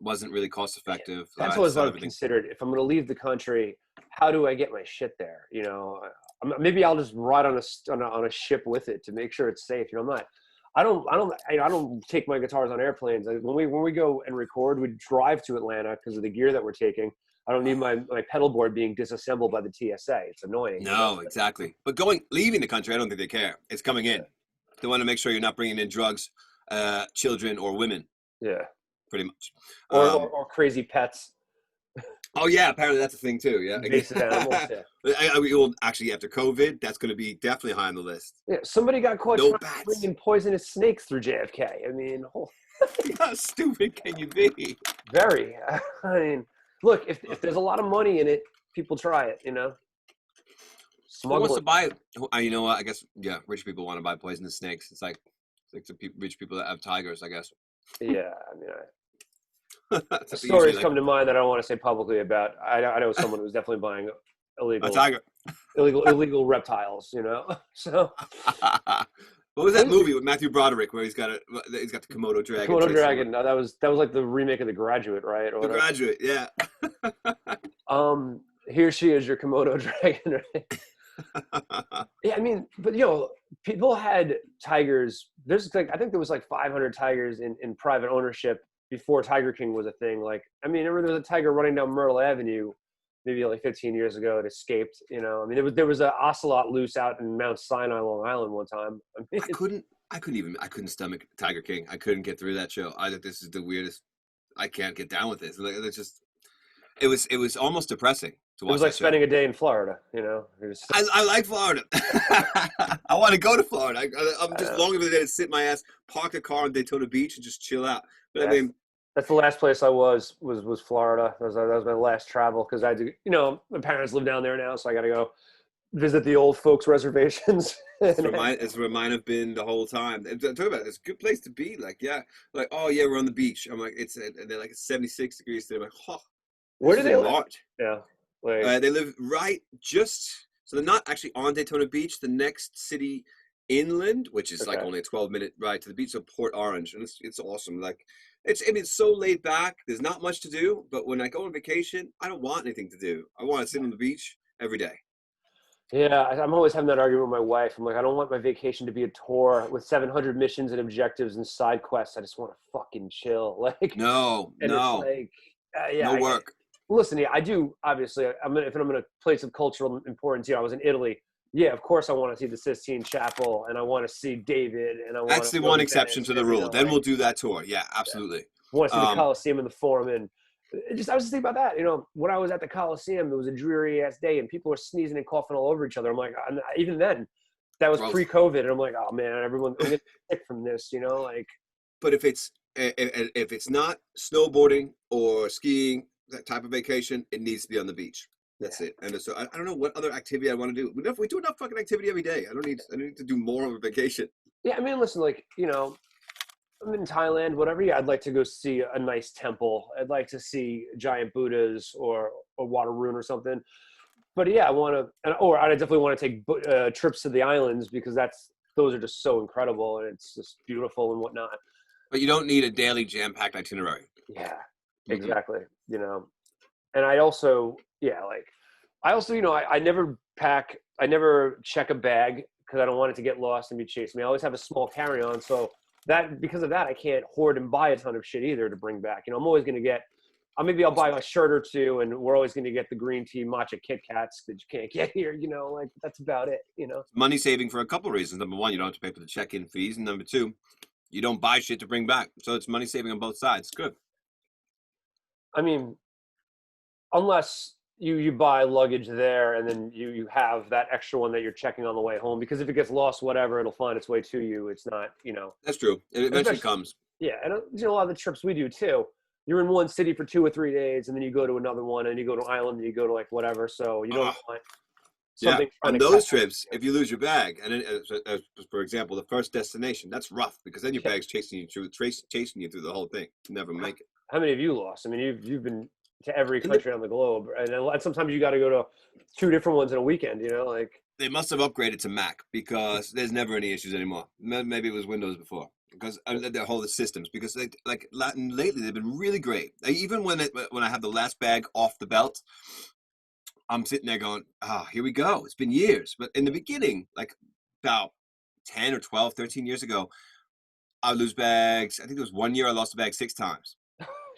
wasn't really cost effective. That's always what I've considered. If I'm going to leave the country, how do I get my shit there? Maybe I'll just ride on a ship with it to make sure it's safe. I'm not. I don't take my guitars on airplanes. When we go and record, we drive to Atlanta because of the gear that we're taking. I don't need my pedal board being disassembled by the TSA. It's annoying. No, exactly. But leaving the country, I don't think they care. It's coming in. They want to make sure you're not bringing in drugs, children, or women. Yeah. Pretty much. Or crazy pets. Oh yeah, apparently that's a thing too. Yeah, Invasive animals. Yeah. we will actually after COVID, that's going to be definitely high on the list. Yeah. Somebody got caught No trying to bring bats. in poisonous snakes through JFK. I mean, How stupid can you be? very. I mean, look, if there's a lot of money in it, people try it. Who wants to Smuggling. buy? You know what? I guess yeah, rich people want to buy poisonous snakes. It's like the rich people that have tigers. I guess. Yeah. I mean, That's usually stories like come to mind that I don't want to say publicly about. I know someone who's definitely buying a illegal tiger. illegal reptiles. So What was that movie with Matthew Broderick where he's got the Komodo the dragon Komodo chasing him? dragon. That was like the remake of The Graduate, right? Or The whatever. Graduate, yeah. Here she is, your Komodo dragon. Right? Yeah, I mean, but people had tigers. There's like I think there was like 500 tigers in private ownership before Tiger King was a thing. Like, I mean, remember there was a tiger running down Myrtle Avenue maybe like 15 years ago. It escaped. I mean, there was an ocelot loose out in Mount Sinai, Long Island, one time. I mean, I couldn't stomach Tiger King. I couldn't get through that show. I think this is the weirdest. I can't get down with this. Like, it was almost depressing to it watch was like that show. spending a day in Florida. I like Florida. I want to go to Florida. I'm just longing for the day to sit my ass, park a car on Daytona Beach, and just chill out. But I mean, that's the last place I was Florida. That was my last travel because I do. My parents live down there now, so I got to go visit the old folks' reservations. it's where mine have been the whole time. And talk about it, it's a good place to be. Like, yeah, like, oh yeah, we're on the beach. I'm like, and they're like it's 76 degrees today. I'm like, oh, where do they live? March. Yeah, they live right just so they're not actually on Daytona Beach. The next city inland, which is like only a 12-minute ride to the beach, so Port Orange, and it's awesome. Like, it's so laid back. There's not much to do, but when I go on vacation, I don't want anything to do. I want to sit on the beach every day. Yeah, I'm always having that argument with my wife. I'm like, I don't want my vacation to be a tour with 700 missions and objectives and side quests. I just want to fucking chill. Like, no, it's like, yeah, no work. Listen, yeah, I do. Obviously, if I'm in a place of cultural importance, I was in Italy. Yeah, of course, I want to see the Sistine Chapel, and I want to see David, and I want. That's the one exception to the rule. Then we'll do that tour. Yeah, absolutely. I want to see the Colosseum and the Forum, and I was just thinking about that. When I was at the Colosseum, it was a dreary ass day, and people were sneezing and coughing all over each other. I'm like, even then, that was pre-COVID, and I'm like, oh man, everyone's getting sick from this. Like. But if it's not snowboarding or skiing, that type of vacation, it needs to be on the beach. That's it. And so I don't know what other activity I want to do. We do enough fucking activity every day. I don't need to do more on a vacation. Yeah, I mean, listen, like, I'm in Thailand, whatever. Yeah, I'd like to go see a nice temple. I'd like to see giant Buddhas or water rune or something. But yeah, I definitely want to take trips to the islands because those are just so incredible and it's just beautiful and whatnot. But you don't need a daily jam-packed itinerary. Yeah, exactly. And I also, I never pack, I never check a bag because I don't want it to get lost and be chasing me. I always have a small carry-on. So because of that, I can't hoard and buy a ton of shit either to bring back. I'm always going to maybe I'll buy a shirt or two, and we're always going to get the green tea matcha Kit Kats that you can't get here. Like that's about it. Money saving for a couple of reasons. Number one, you don't have to pay for the check-in fees, and number two, you don't buy shit to bring back, so it's money saving on both sides. Good. I mean, unless you buy luggage there and then you have that extra one that you're checking on the way home, because if it gets lost, whatever, it'll find its way to you. It's not, That's true. It eventually comes. Yeah, and a lot of the trips we do too. You're in one city for 2 or 3 days, and then you go to another one, and you go to an island, and you go to like whatever. So you don't want something. Yeah, on those trips, if you lose your bag, and then, for example, the first destination, that's rough because then your bag's chasing you through the whole thing. You never make it. How many of you lost? I mean, you've been to every country on the globe, and sometimes you got to go to 2 different ones in a weekend. Like they must have upgraded to Mac because there's never any issues anymore. Maybe it was Windows before. Because their whole systems, because lately they've been really great. Even when I have the last bag off the belt, I'm sitting there going, here we go. It's been years. But in the beginning, like about 10 or 12, 13 years ago, I would lose bags. I think there was 1 year I lost a bag 6 times.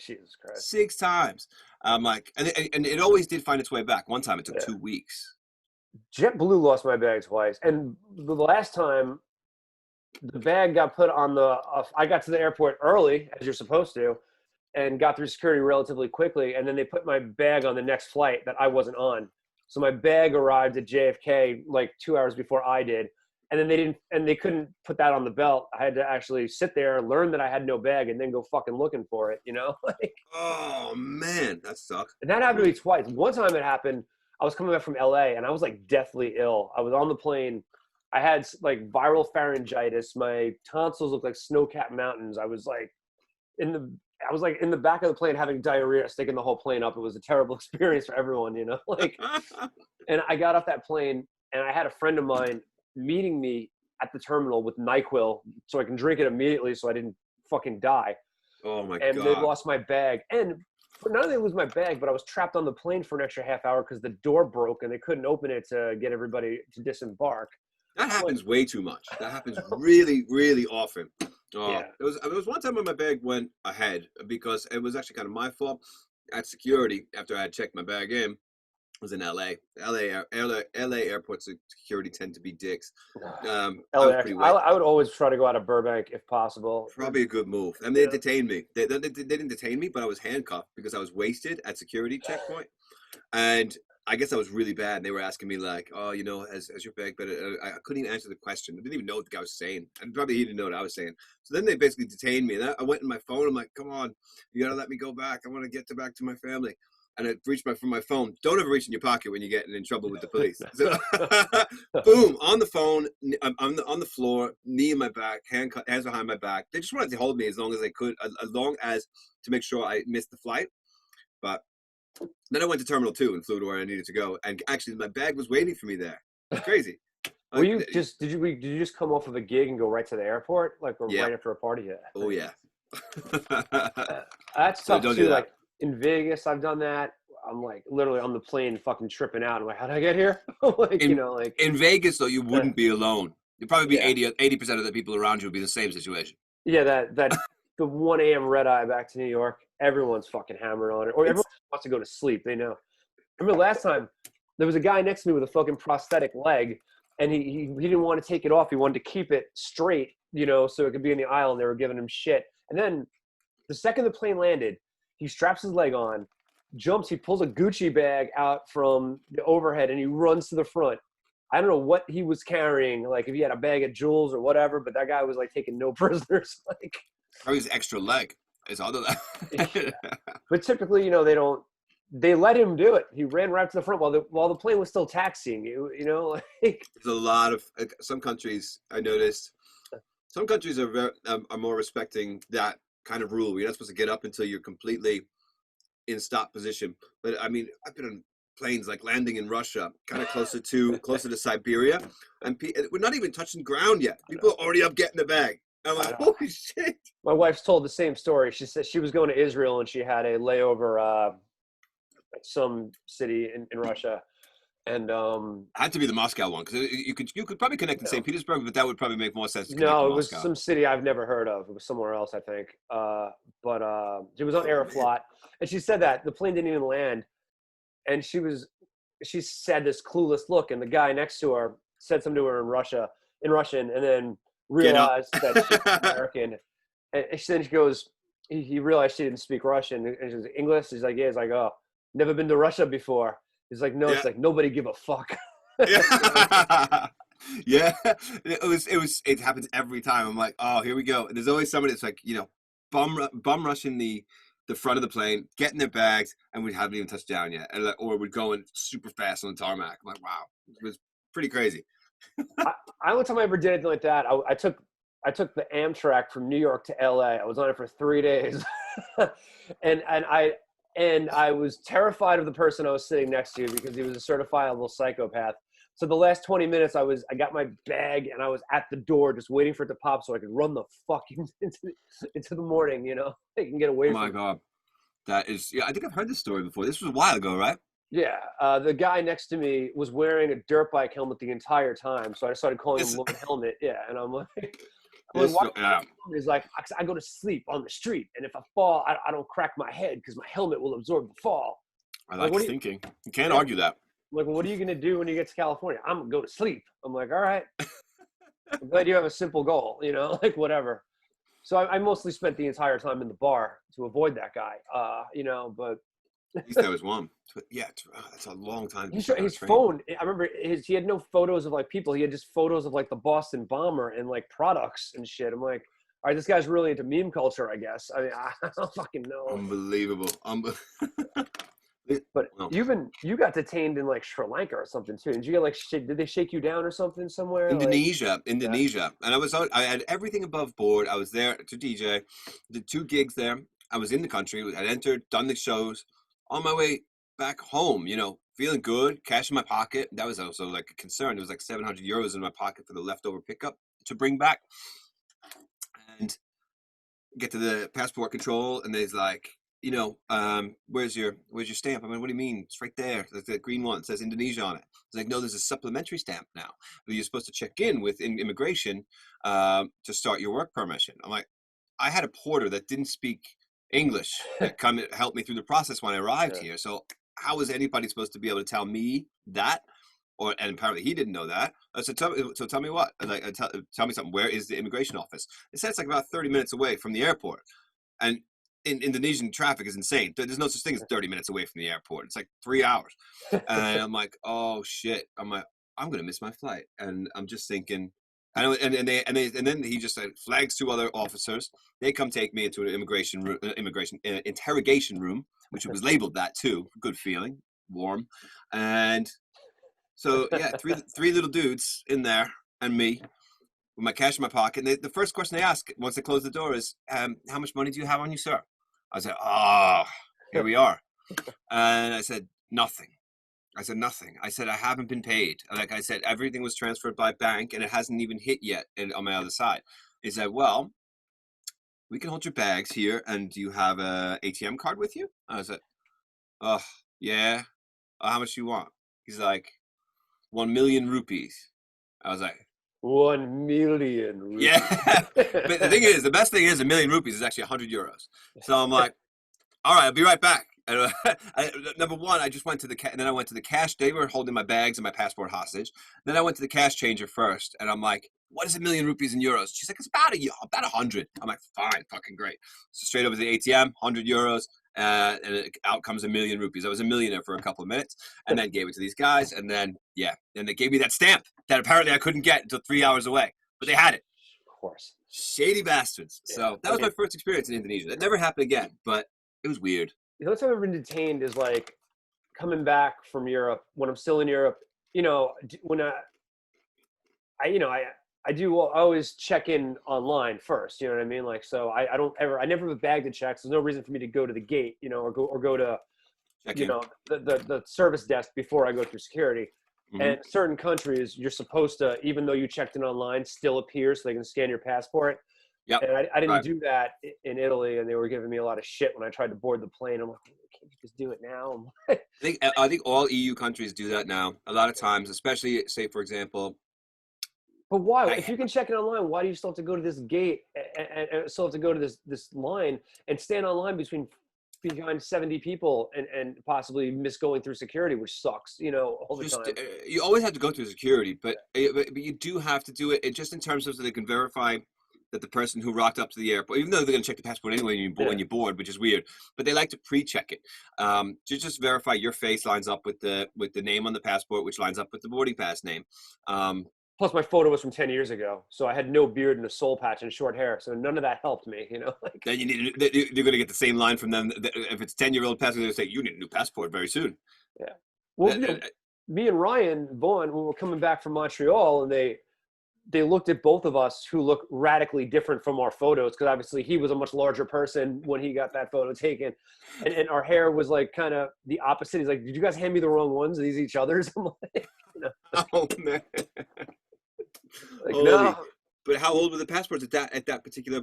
Jesus Christ. 6 times. I'm like, and it always did find its way back. One time it took 2 weeks. JetBlue lost my bag twice. And the last time, the bag got put on I got to the airport early, as you're supposed to, and got through security relatively quickly. And then they put my bag on the next flight that I wasn't on. So my bag arrived at JFK like 2 hours before I did. And then they couldn't put that on the belt. I had to actually sit there, learn that I had no bag, and then go fucking looking for it, like, Oh man, that sucks. and that happened to me twice. One time it happened, I was coming back from LA and I was like deathly ill. I was on the plane. I had like viral pharyngitis. My tonsils looked like snow-capped mountains. I was like in the back of the plane having diarrhea, sticking the whole plane up. It was a terrible experience for everyone, like, and I got off that plane and I had a friend of mine meeting me at the terminal with NyQuil so I can drink it immediately so I didn't fucking die. Oh my God. And they lost my bag. And not only lose my bag, but I was trapped on the plane for an extra half hour because the door broke and they couldn't open it to get everybody to disembark. That happens way too much. That happens really, really often. Yeah. There was one time when my bag went ahead because it was actually kind of my fault. At security, after I had checked my bag in, I was in LA. LA airport security tend to be dicks. I would always try to go out of Burbank if possible. Probably a good move. I mean, they detained me. They didn't detain me, but I was handcuffed because I was wasted at security checkpoint. And I guess I was really bad. And they were asking me like, oh, has your bag better? I couldn't even answer the question. I didn't even know what the guy was saying. And probably he didn't know what I was saying. So then they basically detained me. And I went in my phone. I'm like, come on, you got to let me go back. I want to get back to my family. And I reached from my phone. Don't ever reach in your pocket when you're getting in trouble with the police. So, boom, on the phone, I'm on the floor, knee in my back, hands behind my back. They just wanted to hold me as long as they could, as long as to make sure I missed the flight. But then I went to Terminal 2 and flew to where I needed to go. And actually, my bag was waiting for me there. It's crazy. Did you just come off of a gig and go right to the airport, like right after a party? Yeah. Oh yeah. That's tough too. Like in Vegas, I've done that. I'm like literally on the plane, fucking tripping out. I'm like, how did I get here? In Vegas, though, you wouldn't be alone. You'd probably be 80% of the people around you would be in the same situation. Yeah, that the 1 a.m. red eye back to New York. Everyone's fucking hammered on it, or everyone wants to go to sleep. They know. I remember last time there was a guy next to me with a fucking prosthetic leg, and he didn't want to take it off. He wanted to keep it straight, so it could be in the aisle. And they were giving him shit. And then the second the plane landed, he straps his leg on, jumps, he pulls a Gucci bag out from the overhead, and he runs to the front. I don't know what he was carrying, like if he had a bag of jewels or whatever, but that guy was like taking no prisoners. Like, probably his extra leg. It's all of that. But typically, they let him do it. He ran right to the front while the plane was still taxiing you. Like, there's a lot of some countries. I noticed some countries are more respecting that kind of rule. You're not supposed to get up until you're completely in stop position. But I mean, I've been on planes like landing in Russia, kind of closer to Siberia, and we're not even touching ground yet. People are already up getting the bag. I'm like, holy shit. My wife's told the same story. She said she was going to Israel and she had a layover at some city in Russia. And had to be the Moscow one because you could probably connect in St. Petersburg, but that would probably make more sense. No, it was some city I've never heard of. It was somewhere else, I think. But it was on Aeroflot, and she said that the plane didn't even land, and she said this clueless look, and the guy next to her said something to her in Russian, and then realized that she's American, and then she goes, he realized she didn't speak Russian, and she goes, English? He's like, yeah. He's like, oh, never been to Russia before. He's like, no. It's like, nobody give a fuck. Yeah, it happens every time. I'm like, oh, here we go. And there's always somebody that's like, bum rushing the front of the plane, getting their bags, and we haven't even touched down yet, or we're going super fast on the tarmac. I'm like, wow, it was pretty crazy. I only time I ever did anything like that, I took the Amtrak from New York to LA. I was on it for 3 days, and I was terrified of the person I was sitting next to because he was a certifiable psychopath. So the last 20 minutes, I got my bag and I was at the door just waiting for it to pop so I could run the fucking into the morning, I can get away. Oh my God, that is, I think I've heard this story before. This was a while ago, right? Yeah, the guy next to me was wearing a dirt bike helmet the entire time, so I started calling him Little Helmet. Yeah, and I'm like, he's like, I go to sleep on the street, and if I fall, I don't crack my head because my helmet will absorb the fall. I like his thinking. You can't argue that. I'm like, well, what are you gonna do when you get to California? I'm gonna go to sleep. I'm like, all right. I'm glad you have a simple goal, like whatever. So I mostly spent the entire time in the bar to avoid that guy. But At least that was one. Yeah, that's a long time to be sitting on a his train. phone. I remember he had no photos of like people. He had just photos of like the Boston Bomber and like products and shit. I'm like, all right, this guy's really into meme culture, I guess. I mean, I don't fucking know. Unbelievable. But Well, you got detained in like Sri Lanka or something too. Did you get like did they shake you down or something somewhere? Like, Indonesia, yeah. Indonesia, and I had everything above board. I was there to DJ, did 2 gigs there. I was in the country. I entered, done the shows, on my way back home. Feeling good, cash in my pocket. That was also like a concern. There was like 700 euros in my pocket for the leftover pickup to bring back, and get to the passport control, and there's like, where's your stamp? I mean, what do you mean? It's right there. There's the green one. It says Indonesia on it. It's like, no, there's a supplementary stamp now. But you're supposed to check in with immigration to start your work permission. I'm like, I had a porter that didn't speak English that come and help me through the process when I arrived Yeah. here. So how was anybody supposed to be able to tell me that? And apparently he didn't know that. So tell me what? Like, tell me something. Where is the immigration office? It said it's like about 30 minutes away from the airport. And in Indonesian traffic is insane. There's no such thing as 30 minutes away from the airport. It's like 3 hours. And I'm like, oh shit. I'm like, I'm gonna miss my flight. And I'm just thinking, and then he just flags 2 other officers. They come take me into an interrogation room, which was labeled that too. Good feeling, warm, and so yeah, three little dudes in there and me with my cash in my pocket. And the first question they ask once they close the door is, "How much money do you have on you, sir?" I said, "Ah, here we are." And I said, "Nothing." I said, "Nothing." I said, "I haven't been paid." Like I said, everything was transferred by bank and it hasn't even hit yet on my other side. He said, "Well, we can hold your bags here. And do you have a ATM card with you?" I said, "Oh, yeah. How much do you want?" He's like, 1 million rupees. I was like, 1 million rupees. yeah. But the best thing is 1 million rupees is actually 100 euros. So I'm like, all right, I'll be right back. And, number one, I just went to and then I went to the cash. They were holding my bags and my passport hostage. Then I went to the cash changer first, and I'm like, "What is 1 million rupees in euros?" She's like, "It's about 100." I'm like, "Fine, fucking great." So straight over to the ATM, 100 euros, and out comes 1 million rupees. I was a millionaire for a couple of minutes, and then gave it to these guys, and then they gave me that stamp that apparently I couldn't get until 3 hours away, but they had it. Of course. Shady bastards. Yeah. So that was my first experience in Indonesia. That never happened again, but it was weird. The only time I've ever been detained is like coming back from Europe when I'm still in Europe. When I do always check in online first. You know what I mean? Like, so I never have a bag to check. So there's no reason for me to go to the gate, or go to, Check in. the service desk before I go through security. Mhm. And certain countries, you're supposed to, even though you checked in online, still appear so they can scan your passport. Yep. And I didn't Right. do that in Italy, and they were giving me a lot of shit when I tried to board the plane. I'm like, can't you just do it now? I think all EU countries do that now. A lot of times, especially say for example. But why? If you can check it online, why do you still have to go to this gate and still have to go to this line and stand online behind 70 people and possibly miss going through security, which sucks, all the time. You always have to go through security, but you do have to do it just in terms of so they can verify that the person who rocked up to the airport, even though they're going to check the passport anyway when you board, which is weird, but they like to pre-check it. To just verify your face lines up with the name on the passport, which lines up with the boarding pass name. Plus, my photo was from 10 years ago, so I had no beard and a soul patch and short hair, so none of that helped me, Then you're going to get the same line from them. If it's 10-year-old passport, they'll say, "You need a new passport very soon." Yeah. Well, me and Ryan Vaughn, we were coming back from Montreal, and they looked at both of us who look radically different from our photos, because obviously he was a much larger person when he got that photo taken, and our hair was like kind of the opposite. He's like, "Did you guys hand me the wrong ones? Are these each other's?" I'm like, Oh man. Like, no. But how old were the passports at that particular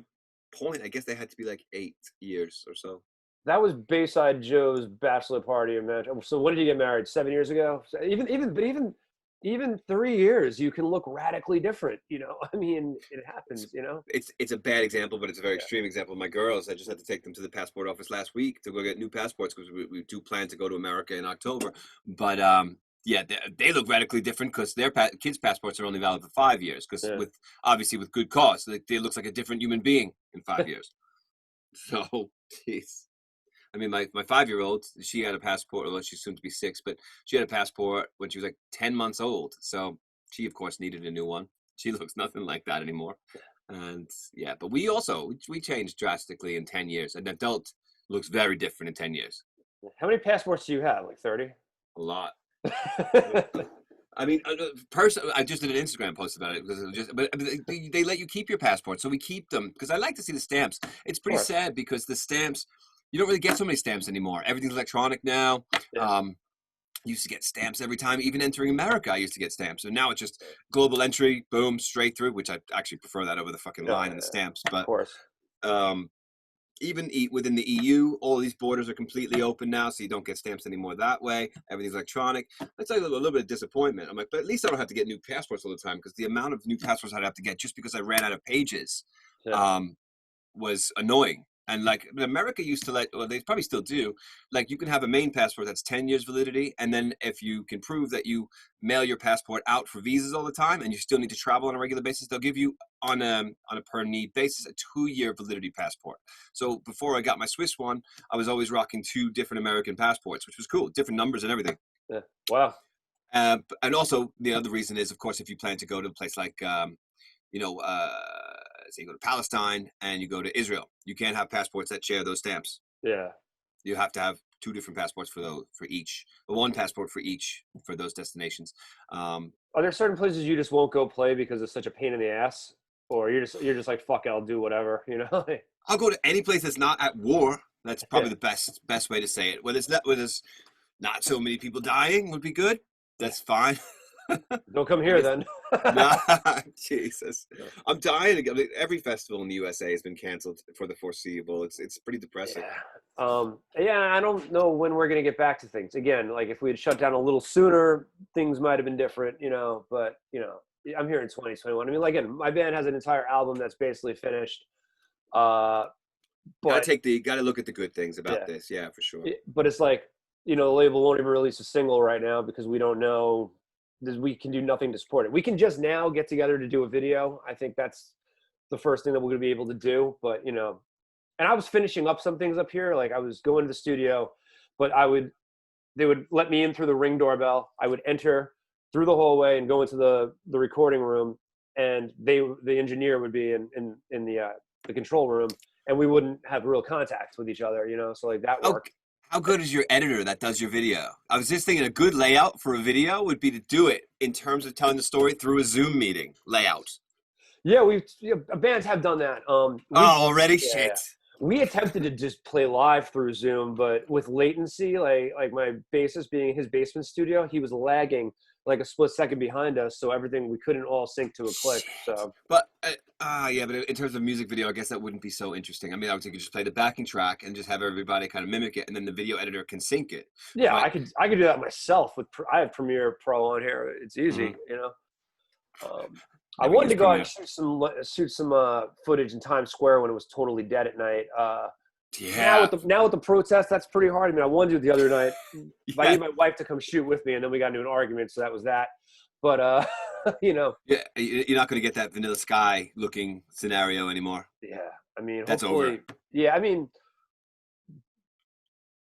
point? I guess they had to be like 8 years or so. That was Bayside Joe's bachelor party in Manchester. So when did you get married? 7 years ago? So even 3 years, you can look radically different. I mean, it happens. It's a bad example, but it's a very extreme example. My girls, I just had to take them to the passport office last week to go get new passports because we do plan to go to America in October. But Yeah, they look radically different because their kids' passports are only valid for 5 years. Because Yeah. obviously with good cause, like, it looks like a different human being in 5 years. So, jeez. I mean, my 5-year-old, she had a passport, although she's soon to be 6, but she had a passport when she was like 10 months old. So she, of course, needed a new one. She looks nothing like that anymore. And yeah, but we changed drastically in 10 years. An adult looks very different in 10 years. How many passports do you have? Like 30? A lot. I mean, I just did an Instagram post about it because it was but they let you keep your passport, so we keep them because I like to see the stamps. It's pretty sad because the stamps, you don't really get so many stamps anymore. Everything's electronic now. Yeah. Used to get stamps every time, even entering America. I used to get stamps, so now it's just global entry, boom, straight through. Which I actually prefer that over the fucking line and the stamps. But of course. Even within the EU, all these borders are completely open now, so you don't get stamps anymore that way. Everything's electronic. That's like a little bit of disappointment. I'm like, but at least I don't have to get new passports all the time, because the amount of new passports I'd have to get just because I ran out of pages was annoying. And like America used to well, they probably still do, like you can have a main passport that's 10 years validity, and then if you can prove that you mail your passport out for visas all the time and you still need to travel on a regular basis, they'll give you on a per need basis a 2-year validity passport. So before I got my Swiss one, I was always rocking 2 different American passports, which was cool, different numbers and everything. Yeah. Wow. And also the other reason is, of course, if you plan to go to a place like say you go to Palestine and you go to Israel, you can't have passports that share those stamps. Yeah. You have to have 2 different passports for each, one passport for each for those destinations. Are there certain places you just won't go play because it's such a pain in the ass, or you're just like, fuck it, I'll do whatever, you know? I'll go to any place that's not at war. That's probably the best way to say it. Where there's not so many people dying would be good. That's fine. Don't come here then. Nah, Jesus. I'm dying to go. Every festival in the USA has been canceled for the foreseeable. It's pretty depressing. I don't know when we're gonna get back to things again. Like if we had shut down a little sooner, things might have been different, you know. But you know, I'm here in 2021. I mean, like, again, my band has an entire album that's basically finished. But gotta look at the good things about this. Yeah, for sure. But it's like, you know, the label won't even release a single right now because we don't know. We can do nothing to support it. We can just now get together to do a video. I think that's the first thing that we're going to be able to do. But, you know, and I was finishing up some things up here. Like I was going to the studio, but they would let me in through the Ring doorbell. I would enter through the hallway and go into the recording room, and the engineer would be in the control room, and we wouldn't have real contact with each other, you know? So like that worked. How good is your editor that does your video? I was just thinking a good layout for a video would be to do it in terms of telling the story through a Zoom meeting layout. Yeah, bands have done that. Already? Yeah. Shit. We attempted to just play live through Zoom, but with latency, like my bassist being in his basement studio, he was lagging like a split second behind us, so we couldn't all sync to a click. So, but but in terms of music video, I guess that wouldn't be so interesting. I mean, I would think you just play the backing track and just have everybody kind of mimic it, and then the video editor can sync it. Yeah, but I could do that myself I have Premiere Pro on here. It's easy, you know. I wanted to go out and shoot some footage in Times Square when it was totally dead at night. Now with the protest, that's pretty hard. I mean, I wanted to do it the other night. I need my wife to come shoot with me, and then we got into an argument, so that was that. But you know, you're not going to get that Vanilla Sky looking scenario anymore. Yeah, I mean, that's over. Yeah, I mean,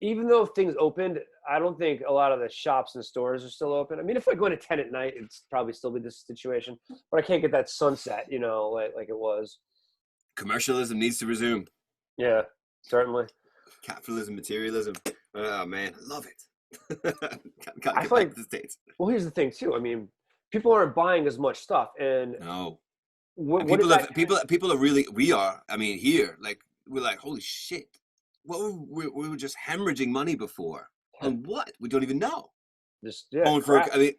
even though things opened, I don't think a lot of the shops and stores are still open. I mean, if we're going to 10 at night, it'd probably still be this situation. But I can't get that sunset, you know, like it was. Commercialism needs to resume. Yeah. Certainly. Capitalism, materialism. Oh man, I love it. I feel like the States. Well, here's the thing too. I mean, people aren't buying as much stuff, and no. People are really. We are. I mean, here, like we're like, holy shit. Well, we were just hemorrhaging money before, and what we don't even know. I mean,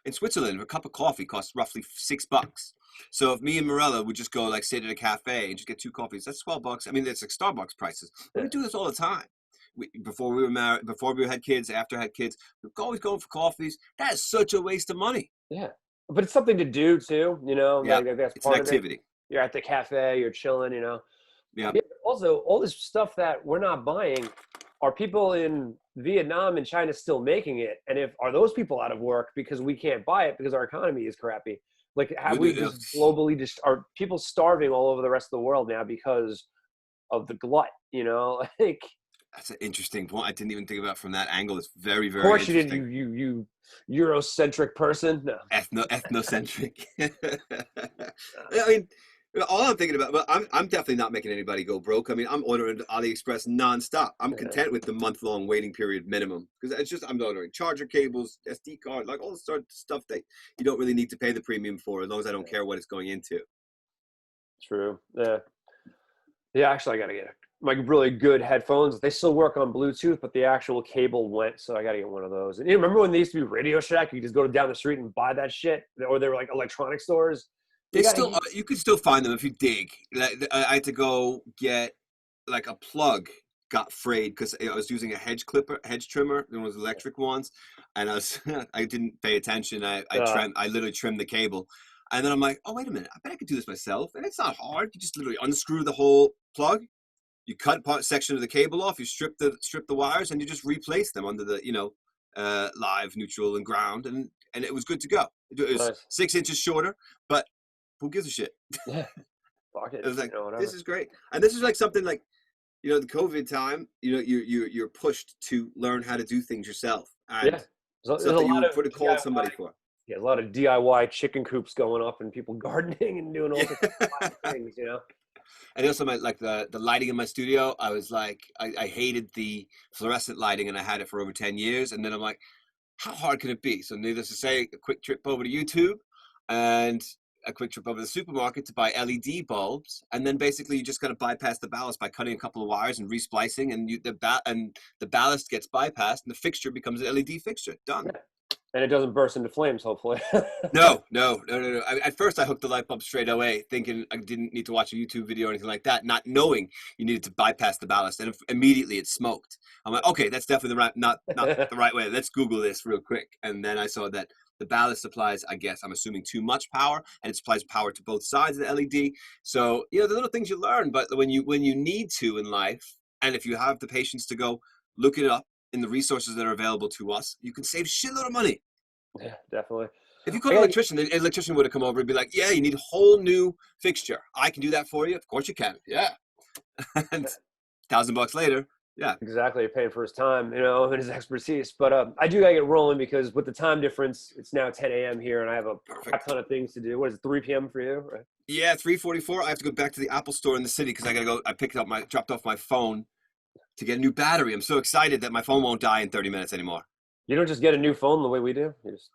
in Switzerland, a cup of coffee costs roughly $6. So if me and Morella would just go like sit at a cafe and just get 2 coffees, that's $12. I mean, that's like Starbucks prices. Yeah. We do this all the time. Before we were married, before we had kids, after had kids, we're always going for coffees. That is such a waste of money. Yeah, but it's something to do too. You know, yeah, like that's it's an activity. You're at the cafe, you're chilling. You know. Yeah. Also, all this stuff that we're not buying, are people in Vietnam and China still making it? And if are those people out of work because we can't buy it because our economy is crappy? Like, have we just globally just are people starving all over the rest of the world now because of the glut? You know, like. That's an interesting point. I didn't even think about it from that angle. It's very, Of very course you did, interesting. you Eurocentric person. No. Ethnocentric. I mean, all I'm thinking about, but I'm definitely not making anybody go broke. I mean, I'm ordering AliExpress nonstop. I'm content with the month-long waiting period minimum because it's just I'm ordering charger cables, SD card, like all the sort of stuff that you don't really need to pay the premium for as long as I don't care what it's going into. True. Yeah. Yeah, actually I gotta get my really good headphones. They still work on Bluetooth, but the actual cable went, so I gotta get one of those. And you remember when they used to be Radio Shack? You could just go down the street and buy that shit, or they were like electronic stores. They still, you could still find them if you dig. Like, I had to go get like a plug got frayed because I was using a hedge trimmer, one of those electric ones, and I didn't pay attention. I literally trimmed the cable, and then I'm like, oh wait a minute, I bet I could do this myself, and it's not hard. You just literally unscrew the whole plug, you cut section of the cable off, you strip the wires, and you just replace them under the live, neutral, and ground, and it was good to go. It was nice. 6 inches shorter, but who gives a shit? Yeah. Fuck it. It was like, this is great. And this is like something like, the COVID time, you're pushed to learn how to do things yourself. And yeah. There's something you would have called somebody for. Yeah, a lot of DIY chicken coops going up and people gardening and doing all sorts of things, And also like the lighting in my studio, I was like, I hated the fluorescent lighting and I had it for over 10 years. And then I'm like, how hard can it be? So needless to say, a quick trip over to YouTube and a quick trip over to the supermarket to buy LED bulbs, and then basically you just got to bypass the ballast by cutting a couple of wires and resplicing, and the ballast gets bypassed, and the fixture becomes an LED fixture. Done. Yeah. And it doesn't burst into flames, hopefully. No. At first, I hooked the light bulb straight away, thinking I didn't need to watch a YouTube video or anything like that, not knowing you needed to bypass the ballast, and immediately it smoked. I'm like, okay, that's definitely not the right way. Let's Google this real quick, and then I saw that the ballast supplies, I guess, I'm assuming too much power, and it supplies power to both sides of the LED. So the little things you learn, but when you need to in life, and if you have the patience to go look it up in the resources that are available to us, you can save a shitload of money. Yeah, definitely. If you call an electrician, the electrician would have come over and be like, yeah, you need a whole new fixture. I can do that for you. Of course you can. Yeah. And $1,000 later, yeah. Exactly. You're paying for his time, and his expertise. But I do got to get rolling because with the time difference, it's now 10 a.m. here and I have a ton of things to do. What is it, 3 p.m. for you? Right? Yeah, 3:44. I have to go back to the Apple store in the city because I got to go. I dropped off my phone to get a new battery. I'm so excited that my phone won't die in 30 minutes anymore. You don't just get a new phone the way we do? You just...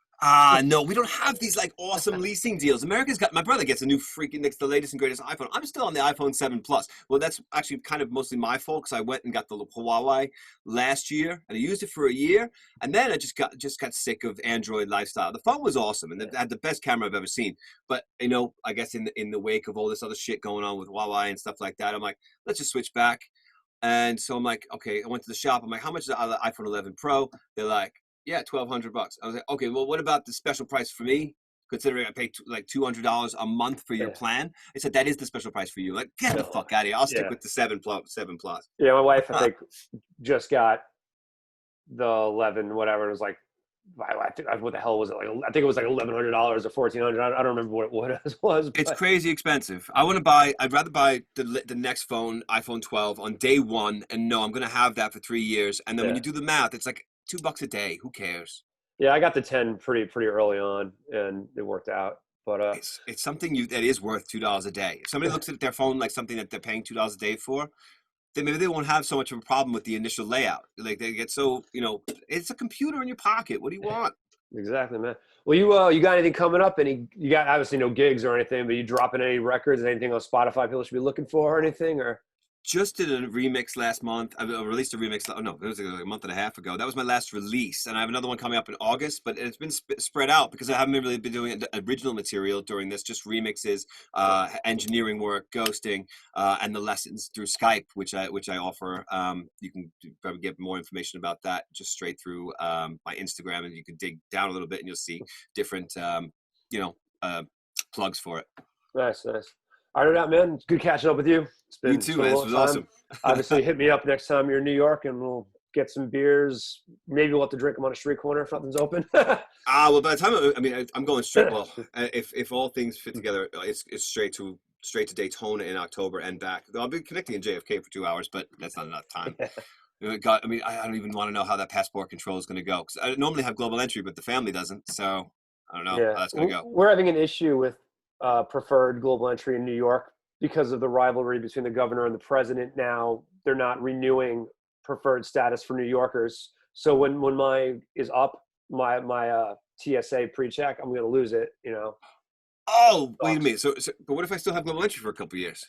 No, we don't have these like awesome leasing deals. My brother gets a new the latest and greatest iPhone. I'm still on the iPhone 7 Plus. Well, that's actually kind of mostly my fault because I went and got the Huawei last year and I used it for a year. And then I just got sick of Android lifestyle. The phone was awesome and it had the best camera I've ever seen. But, I guess in the wake of all this other shit going on with Huawei and stuff like that, I'm like, let's just switch back. And so I'm like, okay, I went to the shop. I'm like, how much is the iPhone 11 Pro? They're like, yeah, $1,200. I was like, okay, well, what about the special price for me? Considering I pay like $200 a month for your plan. I said, that is the special price for you. Like, get the fuck out of here. I'll stick with the 7 Plus. Yeah, my wife, I think, just got the 11, whatever. It was like, what the hell was it? Like, I think it was like $1,100 or $1,400. I don't remember what it was. But... It's crazy expensive. I'd rather buy the next phone, iPhone 12, on day one. And no, I'm going to have that for 3 years. And then when you do the math, it's like $2 a day. Who cares? Yeah, I got the 10 pretty early on, and it worked out. But it's something that is worth $2 a day. If somebody looks at their phone like something that they're paying $2 a day for, then maybe they won't have so much of a problem with the initial layout. Like they get so it's a computer in your pocket. What do you want? Exactly, man. Well, you got anything coming up? You got obviously no gigs or anything, but you dropping any records? Anything on Spotify people should be looking for or anything? Or just did a remix last month. I released a remix. Oh no, it was like a month and a half ago. That was my last release, and I have another one coming up in August. But it's been spread out because I haven't really been doing original material during this. Just remixes, engineering work, ghosting, and the lessons through Skype, which I offer. You can probably get more information about that just straight through my Instagram, and you can dig down a little bit, and you'll see different plugs for it. Nice. All right, man. It's good catching up with you. You It's too, been a man. This long was time. awesome. Obviously, hit me up next time you're in New York, and we'll get some beers. Maybe we'll have to drink them on a street corner if nothing's open. Well, by the time I'm going straight. Well, if all things fit together, it's straight to Daytona in October and back. I'll be connecting in JFK for 2 hours, but that's not enough time. God, I don't even want to know how that passport control is going to go, because I normally have global entry, but the family doesn't. So I don't know Yeah, how that's going to go. we're having an issue with preferred global entry in New York because of the rivalry between the governor and the president. Now they're not renewing preferred status for New Yorkers. So when mine is up, my TSA pre-check, I'm going to lose it. Oh, wait a Sucks. minute. But what if I still have global entry for a couple of years?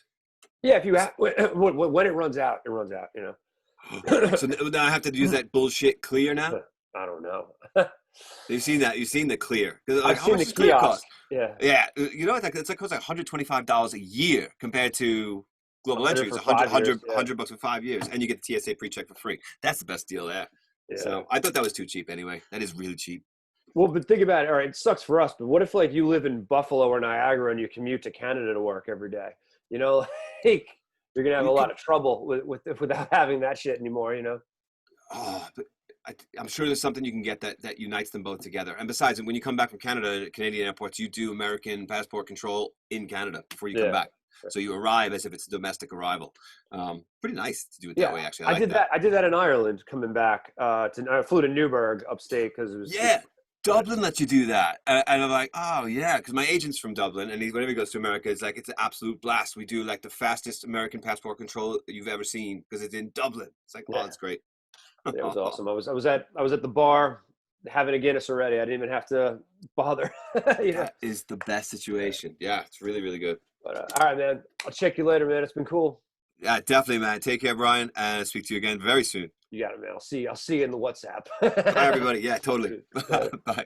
Yeah, if you when it runs out, it runs out. So now I have to use that bullshit clear now. I don't know. You've seen that? You've seen the clear? Like, I've how seen much the does clear cost? kiosk. Yeah, Yeah, it's like costs like $125 a year compared to global 100 entry. It's for 5 years. Yeah, $100 for 5 years, and you get the TSA pre-check for free. That's the best deal there. yeah. So I thought that was too cheap. Anyway, that is really cheap. Well, but think about it. All right, it sucks for us, but what if like you live in Buffalo or Niagara and you commute to Canada to work every day? You know, like you're gonna have a You lot could, of trouble without having that shit anymore. but I'm sure there's something you can get that unites them both together. And besides, when you come back from Canada, Canadian airports, you do American passport control in Canada before you come Yeah. back. So you arrive as if it's a domestic arrival. Pretty nice to do it that Yeah, way, actually. I I like did that. I did that in Ireland coming back. I flew to Newburgh upstate because it was Yeah, but Dublin lets you do that, and I'm like, oh yeah, because my agent's from Dublin, and whenever he goes to America, it's like it's an absolute blast. We do like the fastest American passport control you've ever seen because it's in Dublin. It's like, oh, yeah, it's great. it was awesome. I was at the bar having a Guinness already. I didn't even have to bother. That is the best situation. Yeah, it's really, really good. But all right, man. I'll check you later, man. It's been cool. Yeah, definitely, man. Take care, Brian, and I'll speak to you again very soon. You got it, man. I'll see you in the WhatsApp. Bye, everybody. Yeah, totally. Later. Bye.